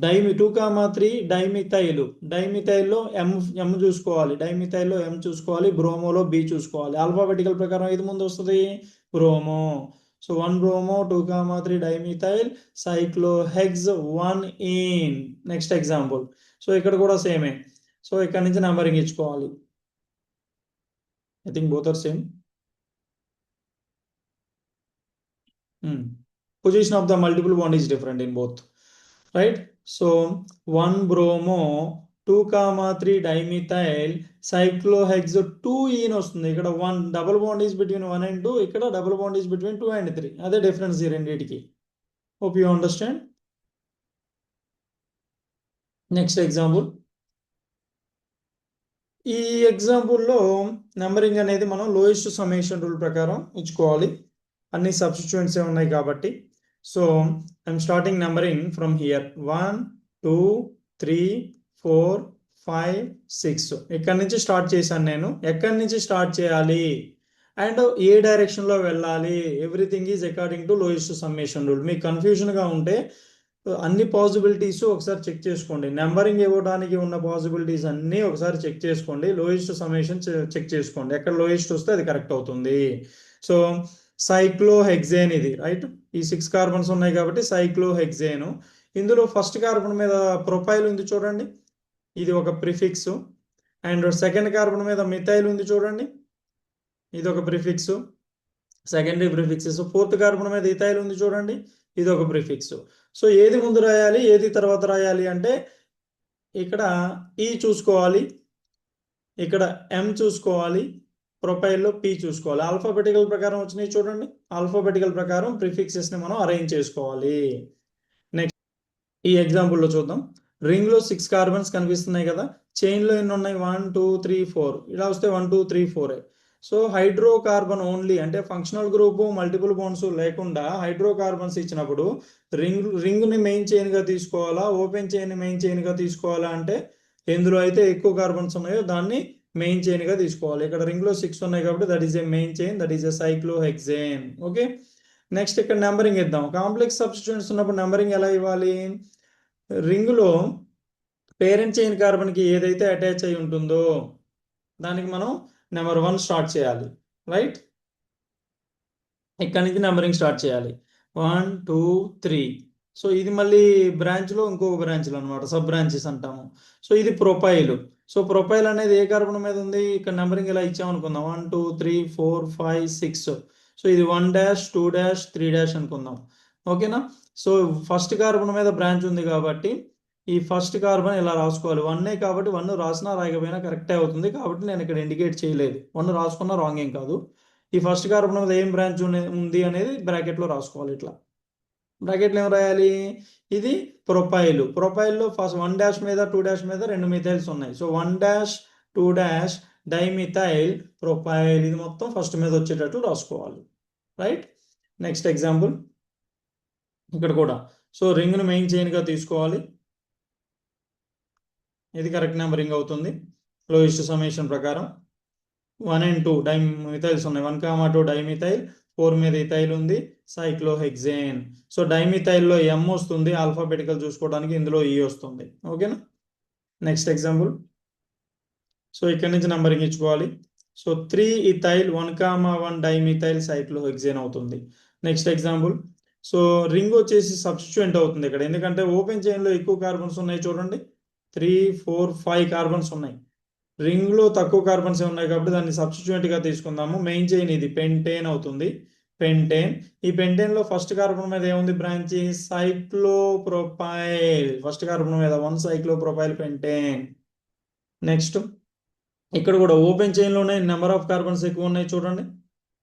S1: డైమి 2,3 డైమిథైల్లో ఎం చూసుకోవాలి, డైమిథైల్లో ఎం చూసుకోవాలి, బ్రోమోలో బి చూసుకోవాలి. ఆల్ఫాబెటికల్ ప్రకారం ఇది ముందు వస్తుంది bromo. So 1 bromo 2,3 dimethyl cyclohex 1 ene. Next example. So ఇక్కడ కూడా సేమే. సో ఇక్కడ నుంచి నంబరింగ్ ఇచ్చుకోవాలి. I think both are same. Position of the multiple bond is different in both, right? So 1 bromo 2,3 dimethyl cyclohex 2 వస్తుంది. ఇక్కడ 1 double bond is between 1 and 2, ఇక్కడ double bond is between 2 and 3. అదే difference ఈ రెండింటికి. Hope you understand. Next example. ఈ ఎగ్జాంపుల్లో numbering అనేది మనం lowest summation rule ప్రకారం ఇచ్చుకోవాలి. అన్ని సబ్స్టిట్యూయెంట్స్ ఉన్నాయి కాబట్టి. So I'm starting numbering from here 1 2 3 4 5 6. ఇక్కడ నుంచి స్టార్ట్ చేశాను నేను. ఎక్కడి నుంచి స్టార్ట్ చేయాలి అండ్ ఏ డైరెక్షన్లో వెళ్ళాలి, everything is according to lowest summation rule. మీకు కన్ఫ్యూజన్గా ఉంటే అన్ని పాసిబిలిటీస్ ఒకసారి చెక్ చేసుకోండి. నెంబరింగ్ ఇవ్వడానికి ఉన్న పాసిబిలిటీస్ అన్నీ ఒకసారి చెక్ చేసుకోండి. లోయెస్ట్ సమ్మేషన్ చెక్ చేసుకోండి. ఎక్కడ లోయెస్ట్ వస్తే అది కరెక్ట్ అవుతుంది. సో సైక్లోహెక్సేన్ ఇది, రైట్? ఈ 6 కార్బన్స్ ఉన్నాయి కాబట్టి సైక్లోహెక్సేన్. ఇందులో ఫస్ట్ కార్బన్ మీద ప్రొపైల్ ఉంది చూడండి, ఇది ఒక ప్రిఫిక్స్. అండ్ సెకండ్ కార్బన్ మీద మిథైల్ ఉంది చూడండి, ఇది ఒక prefix, secondary prefix. Fourth carbon మీద ఇథైల్ ఉంది చూడండి, ఇది ఒక ప్రిఫిక్స్. సో ఏది ముందు రాయాలి, ఏది తర్వాత రాయాలి అంటే ఇక్కడ ఈ చూసుకోవాలి, ఇక్కడ ఎం చూసుకోవాలి, ప్రొఫైల్లో పి చూసుకోవాలి. ఆల్ఫాబెటికల్ ప్రకారం వచ్చినాయి చూడండి. ఆల్ఫాబెటికల్ ప్రకారం ప్రిఫిక్సెస్ని మనం అరేంజ్ చేసుకోవాలి. నెక్స్ట్ ఈ ఎగ్జాంపుల్లో చూద్దాం. రింగ్లో 6 కార్బన్స్ కనిపిస్తున్నాయి కదా, చైన్లో ఎన్ని ఉన్నాయి 1 2 3 4. ఇలా వస్తే 1 2 3 4. సో హైడ్రోకార్బన్ ఓన్లీ అంటే ఫంక్షనల్ గ్రూపు మల్టిపుల్ బాండ్స్ లేకుండా హైడ్రోకార్బన్స్ ఇచ్చినప్పుడు రింగ్ని మెయిన్ చైన్గా తీసుకోవాలా, ఓపెన్ చైన్ మెయిన్ చైన్గా తీసుకోవాలా అంటే ఎందులో అయితే ఎక్కువ కార్బన్స్ ఉన్నాయో దాన్ని మెయిన్ చైన్గా తీసుకోవాలి. ఇక్కడ రింగ్లో 6 ఉన్నాయి కాబట్టి that is a main chain, that is a cyclohexane. Okay, next ఇక్కడ నెంబరింగ్ ఇద్దాం. కాంప్లెక్స్ సబ్స్టిట్యూయెంట్స్ ఉన్నప్పుడు నెంబరింగ్ ఎలా ఇవ్వాలి? రింగులో పేరెంట్ చైన్ కార్బన్కి ఏదైతే అటాచ్ అయి ఉంటుందో దానికి మనం నెంబర్ 1 స్టార్ట్ చేయాలి, రైట్? ఇక్కడ నుంచి నెంబరింగ్ స్టార్ట్ చేయాలి 1 2 3. సో ఇది మళ్ళీ బ్రాంచ్లో ఇంకొక బ్రాంచ్లో అనమాట, సబ్ బ్రాంచెస్ అంటాము. సో ఇది ప్రొఫైల్. సో ప్రొఫైల్ అనేది ఏ కార్బన్ మీద ఉంది, ఇక్కడ నెంబరింగ్ ఇలా ఇచ్చామనుకుందాం 1 2 3 4 5 6. సో ఇది 1 డాష్ 2 డాష్ 3 డాష్ అనుకుందాం. ఓకేనా? సో ఫస్ట్ కార్బన్ మీద బ్రాంచ్ ఉంది కాబట్టి ఈ ఫస్ట్ కార్బన్ ఇలా రాసుకోవాలి. 1 కాబట్టి 1 రాసినా రాయకపోయినా కరెక్టే అవుతుంది కాబట్టి నేను ఇక్కడ ఇండికేట్ చేయలేదు. 1 రాసుకున్నా రాంగ్ ఏం కాదు. ఈ ఫస్ట్ కార్బన్ మీద ఏం బ్రాంచ్ ఉంది అనేది బ్రాకెట్లో రాసుకోవాలి. ఇట్లా బ్రాకెట్లో ఏం రాయాలి? ఇది ప్రొఫైల్. ప్రొఫైల్లో ఫస్ట్ 1 డాష్ మీద 2 డాష్ మీద 2 మిథైల్స్ ఉన్నాయి. So 1 dash 2 dash dimethyl profile, ఇది మొత్తం ఫస్ట్ మీద వచ్చేటట్టు రాసుకోవాలి, రైట్? నెక్స్ట్ ఎగ్జాంపుల్ ఇక్కడ కూడా. సో రింగ్ను మెయిన్ చైన్గా తీసుకోవాలి, ఇది కరెక్ట్ నెంబరింగ్ అవుతుంది లోయెస్ట్ సమ్మేషన్ ప్రకారం. 1 and 2 డైమిథైల్స్ ఉన్నాయి, 1 2 డైమిథైల్, 4 మీద ఇథైల్ ఉంది, సైక్లోహెక్సేన్. సో డైమిథైల్లో ఎం వస్తుంది ఆల్ఫాబెటికల్ చూసుకోవడానికి, ఇందులో ఈ వస్తుంది. ఓకేనా? Next example. సో ఇక్కడ నుంచి నంబరింగ్ ఇచ్చుకోవాలి. సో 3 ఇథైల్ 1 1 డైమిథైల్ సైక్లోహెక్సేన్ అవుతుంది. Next example. సో రింగ్ వచ్చేసి సబ్స్టిట్యూయెంట్ అవుతుంది ఇక్కడ, ఎందుకంటే ఓపెన్ చైన్లో ఎక్కువ కార్బన్స్ ఉన్నాయి చూడండి, 3 4 5 కార్బన్స్ ఉన్నాయి. రింగ్లో తక్కువ కార్బన్స్ ఉన్నాయి కాబట్టి దాన్ని సబ్స్టిట్యూయెంట్గా తీసుకుందాము. మెయిన్ చైన్ ఇది పెంటేన్ అవుతుంది, పెంటేన్. ఈ పెంటేన్లో ఫస్ట్ కార్బన్ మీద ఏముంది బ్రాంచ్? సైక్లోప్రొపైల్. ఫస్ట్ కార్బన్ మీద 1 సైక్లోప్రొపైల్ పెంటేన్. నెక్స్ట్ ఇక్కడ కూడా ఓపెన్ చైన్లోనే నెంబర్ ఆఫ్ కార్బన్స్ ఎక్కువ ఉన్నాయి చూడండి.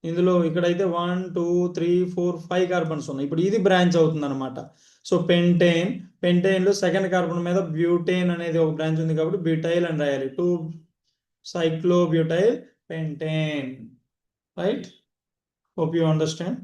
S1: ఇందులో ఇక్కడైతే 1 2 3 4 5 కార్బన్స్ ఉన్నాయి. ఇప్పుడు ఇది బ్రాంచ్ అవుతుంది అనమాట. సో పెంటేన్, పెంటేన్లో సెకండ్ కార్బన్ మీద బ్యూటేన్ అనేది ఒక బ్రాంచ్ ఉంది కాబట్టి బ్యూటైల్ అని రాయాలి. 2 cyclobutyl pentane, right? Hope you understand.